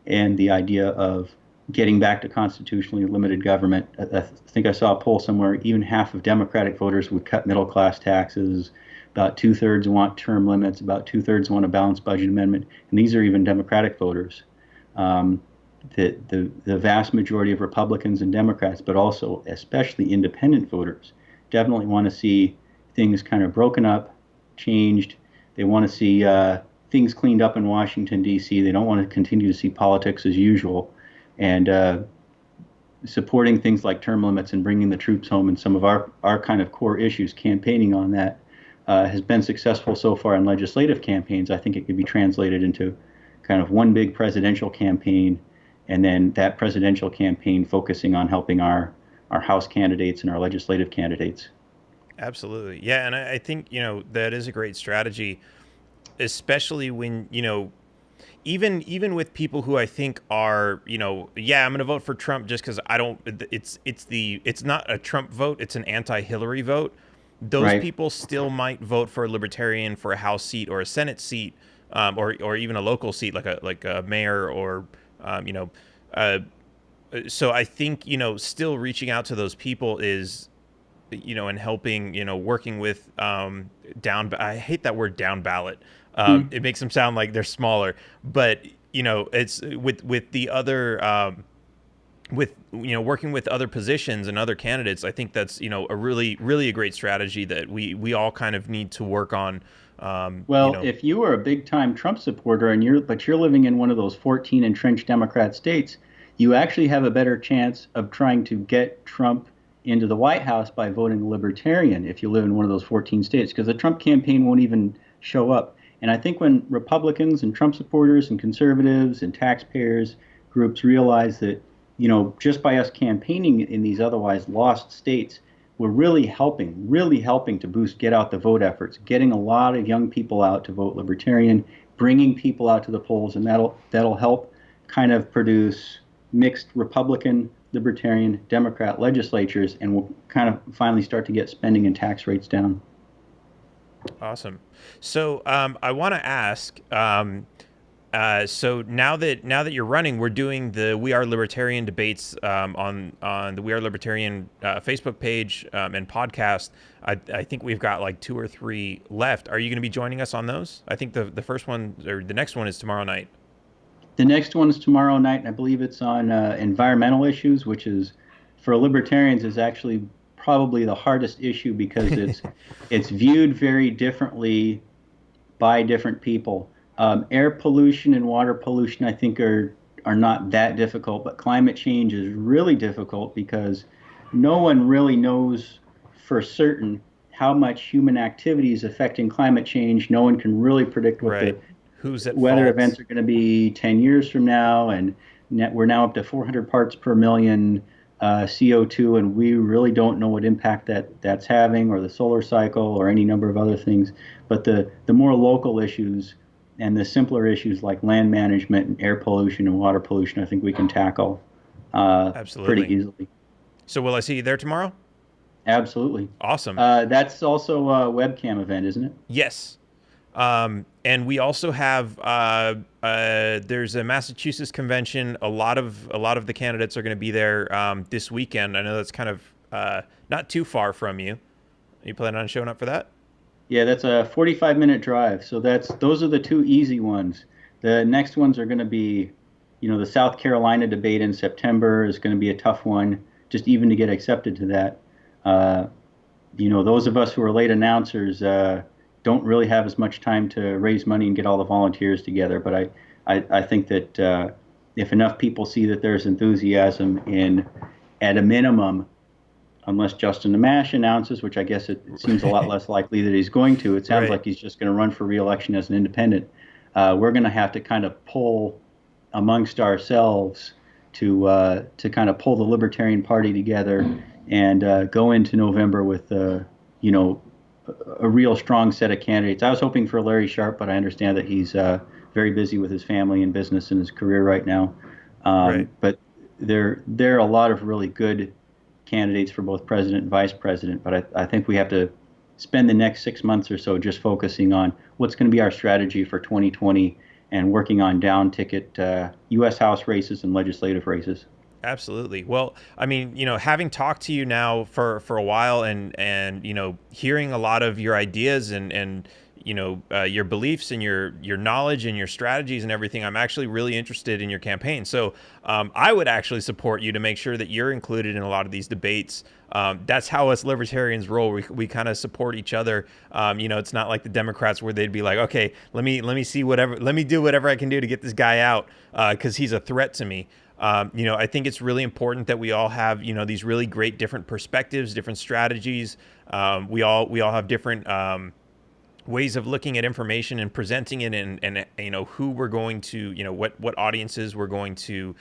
And the idea of getting back to constitutionally limited government, I think I saw a poll somewhere, even half of Democratic voters would cut middle class taxes, about 2/3 want term limits, about 2/3 want a balanced budget amendment, and these are even Democratic voters. The vast majority of Republicans and Democrats, but also especially independent voters, definitely want to see things kind of broken up, changed. They want to see things cleaned up in Washington, D.C. They don't want to continue to see politics as usual. And supporting things like term limits and bringing the troops home and some of our kind of core issues, campaigning on that, has been successful so far in legislative campaigns. I think it could be translated into kind of one big presidential campaign, and then that presidential campaign focusing on helping our House candidates and our legislative candidates. Absolutely. Yeah, and I think, that is a great strategy, especially when, even with people who I think are, I'm going to vote for Trump just because it's not a Trump vote, it's an anti-Hillary vote. Those Right. people still might vote for a Libertarian for a House seat or a Senate seat, or even a local seat like a mayor or, so I think, still reaching out to those people is, and helping, working with I hate that word down ballot. It makes them sound like they're smaller, but it's with the other working with other positions and other candidates. I think that's a really a great strategy that we all kind of need to work on. If you are a big time Trump supporter and you're living in one of those 14 entrenched Democrat states, you actually have a better chance of trying to get Trump into the White House by voting Libertarian if you live in one of those 14 states, because the Trump campaign won't even show up. And I think when Republicans and Trump supporters and conservatives and taxpayers groups realize that, just by us campaigning in these otherwise lost states, we're really helping to get out the vote efforts, getting a lot of young people out to vote Libertarian, bringing people out to the polls, and that'll help kind of produce mixed Republican, Libertarian, Democrat legislatures, and we'll kind of finally start to get spending and tax rates down. Awesome. So I want to ask, So now that you're running, we're doing the We Are Libertarian debates on the We Are Libertarian Facebook page and podcast. I think we've got like 2 or 3 left. Are you going to be joining us on those? I think the first one or the next one is tomorrow night. The next one is tomorrow night, and I believe it's on environmental issues, which is, for libertarians, is actually probably the hardest issue because it's viewed very differently by different people. Air pollution and water pollution, I think, are not that difficult, but climate change is really difficult because no one really knows for certain how much human activity is affecting climate change. No one can really predict what the weather events are going to be 10 years from now, and we're now up to 400 parts per million CO2, and we really don't know what impact that's having, or the solar cycle, or any number of other things. But the more local issues and the simpler issues like land management and air pollution and water pollution, I think we can tackle pretty easily. So will I see you there tomorrow? Absolutely. Awesome. That's also a webcam event, isn't it? Yes. And we also have there's a Massachusetts convention. A lot of the candidates are going to be there this weekend. I know that's kind of not too far from you. Are you planning on showing up for that? Yeah, that's a 45-minute drive. So those are the 2 easy ones. The next ones are going to be, the South Carolina debate in September is going to be a tough one, just even to get accepted to that. Those of us who are late announcers don't really have as much time to raise money and get all the volunteers together. But I think that if enough people see that there's enthusiasm at a minimum, unless Justin Amash announces, which I guess it seems a lot less likely that he's going to. It sounds like he's just going to run for re-election as an independent. We're going to have to kind of pull amongst ourselves to kind of pull the Libertarian Party together and go into November with a real strong set of candidates. I was hoping for Larry Sharp, but I understand that he's very busy with his family and business and his career right now. But there are a lot of really good candidates for both president and vice president, but I think we have to spend the next 6 months or so just focusing on what's going to be our strategy for 2020 and working on down ticket U.S. House races and legislative races. Absolutely. Well, I mean, having talked to you now for a while and hearing a lot of your ideas and your beliefs and your knowledge and your strategies and everything, I'm actually really interested in your campaign. So I would actually support you to make sure that you're included in a lot of these debates. That's how us libertarians roll. We kind of support each other. It's not like the Democrats where they'd be like, okay, let me do whatever I can do to get this guy out because he's a threat to me. I think it's really important that we all have, these really great different perspectives, different strategies. We all have different ways of looking at information and presenting it, and who we're going to, what audiences we're going to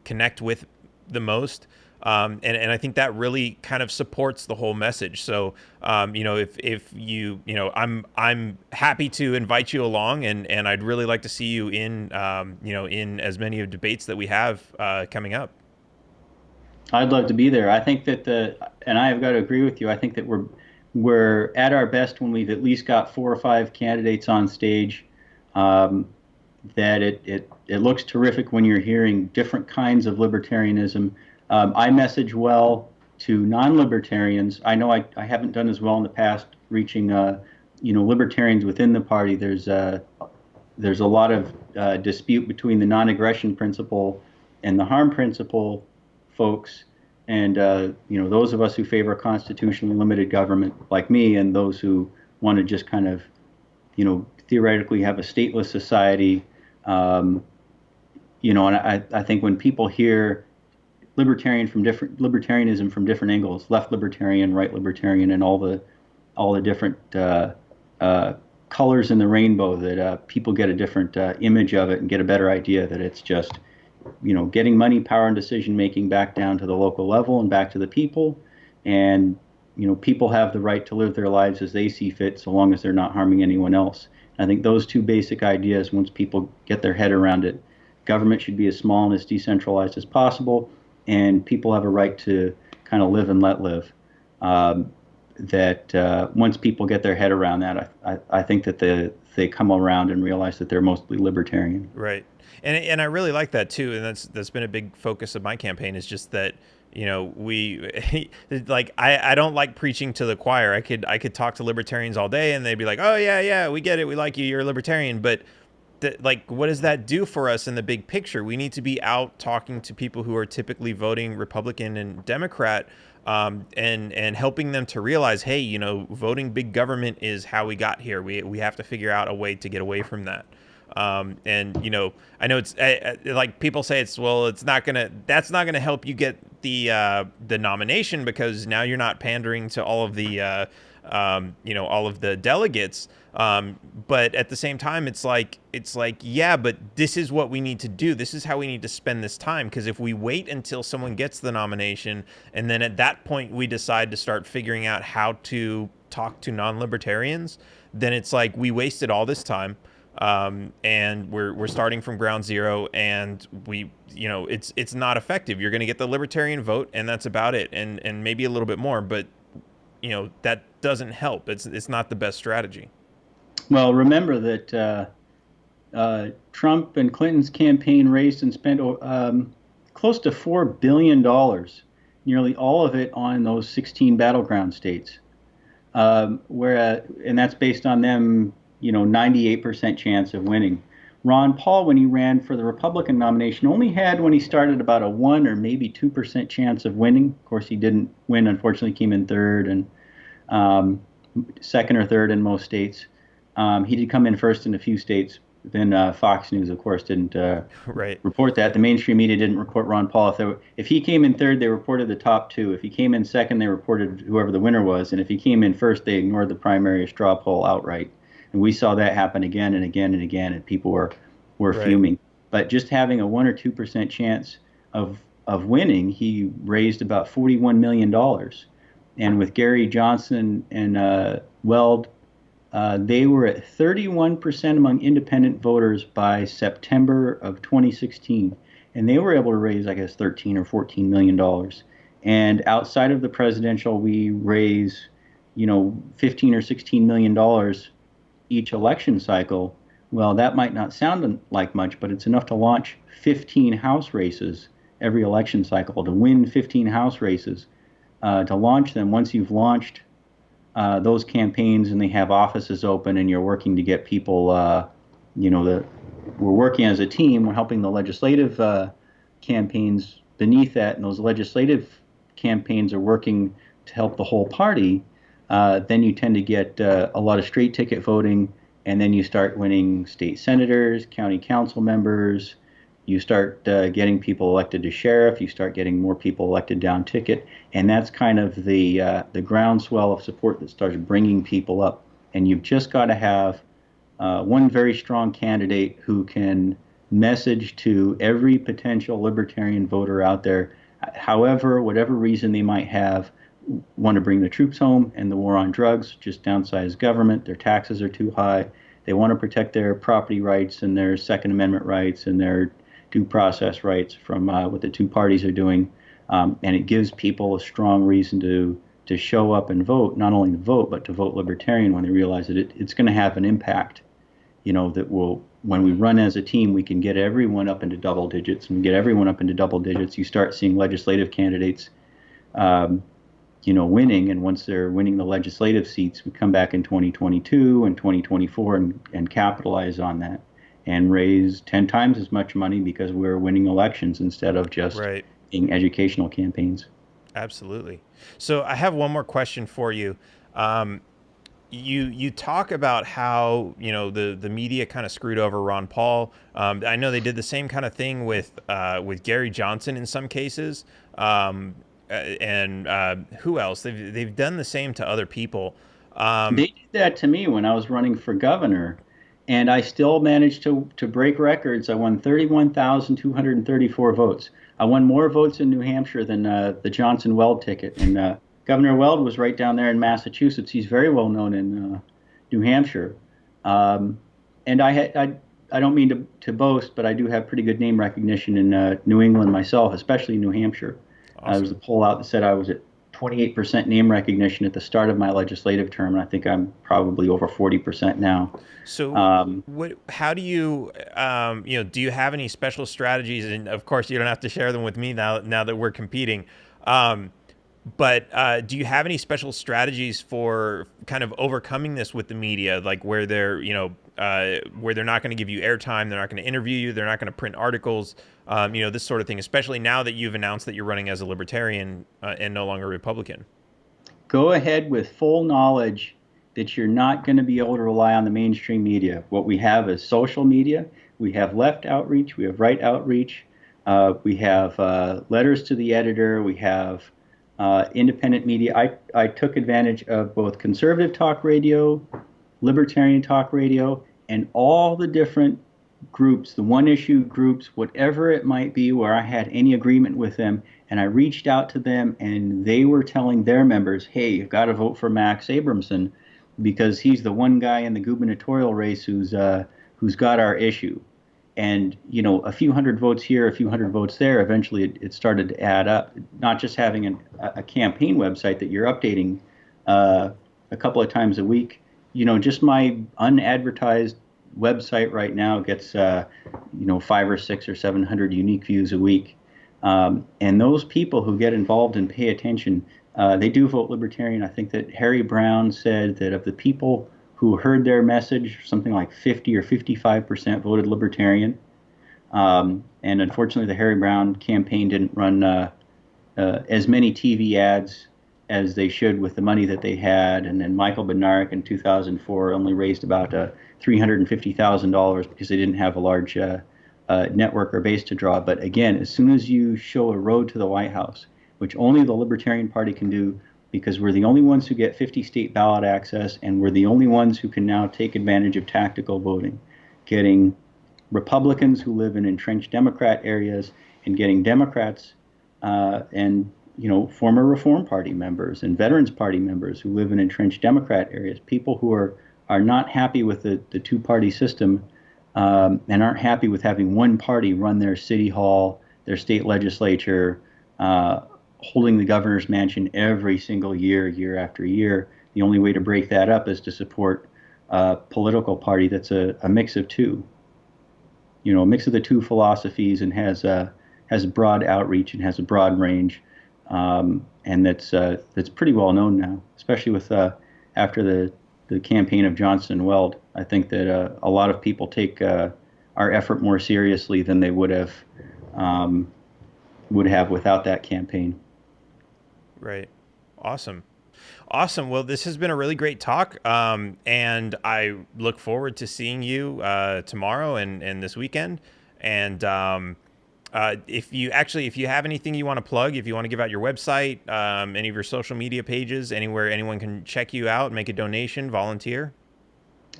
connect with the most. And I think that really kind of supports the whole message. So, if you, I'm happy to invite you along, and I'd really like to see you in, in as many of debates that we have coming up. I'd love to be there. I think that and I have got to agree with you. I think that we're at our best when we've at least got 4 or 5 candidates on stage. That it looks terrific when you're hearing different kinds of libertarianism. I message well to non-libertarians. I know I haven't done as well in the past reaching libertarians within the party. There's a lot of dispute between the non-aggression principle and the harm principle folks, and those of us who favor constitutionally limited government like me, and those who want to just kind of theoretically have a stateless society. And I think when people hear libertarianism from different angles, left libertarian, right libertarian, and all the different colors in the rainbow, that people get a different image of it and get a better idea that it's just getting money, power, and decision making back down to the local level and back to the people. And people have the right to live their lives as they see fit, so long as they're not harming anyone else. I think those 2 basic ideas, once people get their head around it, government should be as small and as decentralized as possible, and people have a right to kind of live and let live. Once people get their head around that, I think that the they come around and realize that they're mostly libertarian. Right. And I really like that too. And that's been a big focus of my campaign, is just that, we like, I don't like preaching to the choir. I could talk to libertarians all day and they'd be like, oh yeah, we get it. We like you. You're a libertarian. But like, what does that do for us in the big picture? We need to be out talking to people who are typically voting Republican and Democrat, and helping them to realize, hey, voting big government is how we got here. We have to figure out a way to get away from that. And I know it's like people say that's not gonna help you get the nomination, because now you're not pandering to all of the all of the delegates. But at the same time, it's like, yeah, but this is what we need to do. This is how we need to spend this time. Because if we wait until someone gets the nomination, and then at that point we decide to start figuring out how to talk to non-libertarians, then it's like we wasted all this time. And we're starting from ground zero, and it's not effective. You're going to get the libertarian vote, and that's about it. And maybe a little bit more, but that doesn't help. It's not the best strategy. Well, remember that Trump and Clinton's campaign raised and spent close to $4 billion, nearly all of it on those 16 battleground states, and that's based on them, 98% chance of winning. Ron Paul, when he ran for the Republican nomination, only had, when he started, about a 1 or maybe 2% chance of winning. Of course, he didn't win, unfortunately, came in third and second or third in most states. He did come in first in a few states. Then Fox News, of course, didn't report that. The mainstream media didn't report Ron Paul. If he came in third, they reported the top two. If he came in second, they reported whoever the winner was. And if he came in first, they ignored the primary or straw poll outright. And we saw that happen again and again and again, and people were fuming. But just having a 1 or 2% chance of winning, he raised about $41 million. And with Gary Johnson and Weld, they were at 31% among independent voters by September of 2016. And they were able to raise, I guess, $13 or $14 million. And outside of the presidential, we raise, $15 or $16 million each election cycle. Well, that might not sound like much, but it's enough to launch 15 House races every election cycle, to win 15 House races, to launch them. Once you've launched those campaigns and they have offices open and you're working to get people, we're working as a team, we're helping the legislative campaigns beneath that, and those legislative campaigns are working to help the whole party, then you tend to get a lot of straight ticket voting, and then you start winning state senators, county council members, you start getting people elected to sheriff, you start getting more people elected down ticket, and that's kind of the groundswell of support that starts bringing people up. And you've just got to have one very strong candidate who can message to every potential libertarian voter out there, whatever reason they might have, want to bring the troops home and the war on drugs, just downsize government, their taxes are too high, they want to protect their property rights and their Second Amendment rights and their due process rights from what the two parties are doing. And it gives people a strong reason to show up and vote, not only to vote, but to vote libertarian when they realize that it's going to have an impact, that when we run as a team, we can get everyone up into double digits. And we get everyone up into double digits, you start seeing legislative candidates winning, and once they're winning the legislative seats, we come back in 2022 and 2024 and capitalize on that and raise 10 times as much money because we're winning elections instead of just being educational campaigns. Absolutely. So I have one more question for you. You talk about how the media kind of screwed over Ron Paul. I know they did the same kind of thing with Gary Johnson in some cases. And who else? They've done the same to other people. They did that to me when I was running for governor, and I still managed to break records. I won 31,234 votes. I won more votes in New Hampshire than the Johnson-Weld ticket. And Governor Weld was right down there in Massachusetts. He's very well known in New Hampshire. And I don't mean to boast, but I do have pretty good name recognition in New England myself, especially New Hampshire. Awesome. There was a poll out that said I was at 28% name recognition at the start of my legislative term, and I think I'm probably over 40% now. So, how do you, do you have any special strategies? And of course, you don't have to share them with me now that we're competing. But do you have any special strategies for kind of overcoming this with the media, like where they're, where they're not going to give you airtime, they're not going to interview you, they're not going to print articles, this sort of thing, especially now that you've announced that you're running as a Libertarian and no longer a Republican? Go ahead with full knowledge that you're not going to be able to rely on the mainstream media. What we have is social media. We have left outreach. We have right outreach. We have letters to the editor. We have independent media. I took advantage of both conservative talk radio, libertarian talk radio, and all the different groups, the one-issue groups, whatever it might be, where I had any agreement with them, and I reached out to them, and they were telling their members, hey, you've got to vote for Max Abramson because he's the one guy in the gubernatorial race who's got our issue. And, a few hundred votes here, a few hundred votes there, eventually it started to add up. Not just having a campaign website that you're updating a couple of times a week. Just my unadvertised website right now gets, 500 or 600 or 700 unique views a week. And those people who get involved and pay attention, they do vote Libertarian. I think that Harry Brown said that of the people who heard their message, something like 50 or 55% voted Libertarian. And unfortunately, the Harry Brown campaign didn't run as many TV ads as they should with the money that they had. And then Michael Bednarik in 2004 only raised about $350,000 because they didn't have a large network or base to draw. But again, as soon as you show a road to the White House, which only the Libertarian Party can do, because we're the only ones who get 50 state ballot access, and we're the only ones who can now take advantage of tactical voting, getting Republicans who live in entrenched Democrat areas and getting Democrats and former Reform Party members and Veterans Party members who live in entrenched Democrat areas, people who are not happy with the two-party system and aren't happy with having one party run their city hall, their state legislature, holding the governor's mansion every single year after year. The only way to break that up is to support a political party that's a mix of two. A mix of the two philosophies and has a broad outreach and has a broad range, and that's pretty well known now, especially with after the campaign of Johnson and Weld. I think that a lot of people take our effort more seriously than they would have without that campaign. Right. Awesome. Well, this has been a really great talk. And I look forward to seeing you tomorrow and this weekend. And if you have anything you want to plug, if you want to give out your website, any of your social media pages, anywhere anyone can check you out, make a donation, volunteer.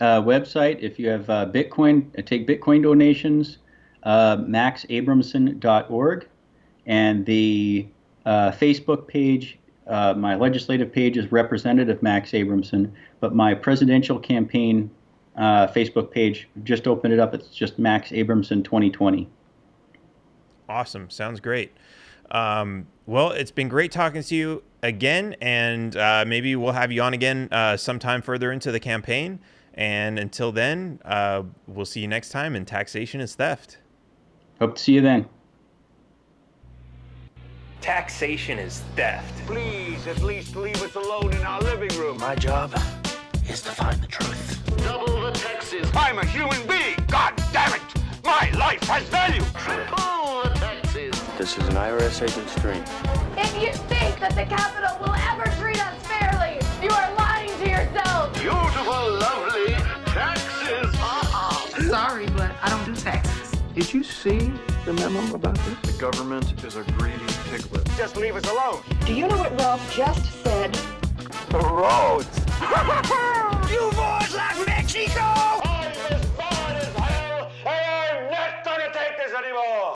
Website, if you have Bitcoin, take Bitcoin donations, maxabramson.org. And the Facebook page, my legislative page is Representative Max Abramson, but my presidential campaign Facebook page, just opened it up. It's just Max Abramson 2020. Awesome. Sounds great. Well, it's been great talking to you again, and maybe we'll have you on again sometime further into the campaign. And until then, we'll see you next time, and taxation is theft. Hope to see you then. Taxation is theft. Please, at least leave us alone in our living room. My job is to find the truth. Double the taxes. I'm a human being. God damn it. My life has value. Triple the taxes. This is an IRS agent's dream. If you think that the Capitol will ever treat us fairly, you are lying to yourself. Beautiful, lovely taxes. Sorry, but I don't do taxes. Did you see the memo about this? The government is a greedy piglet. Just leave us alone. Do you know what Ralph just said? The roads. You boys like Mexico? I'm as far as hell, and I'm not gonna take this anymore.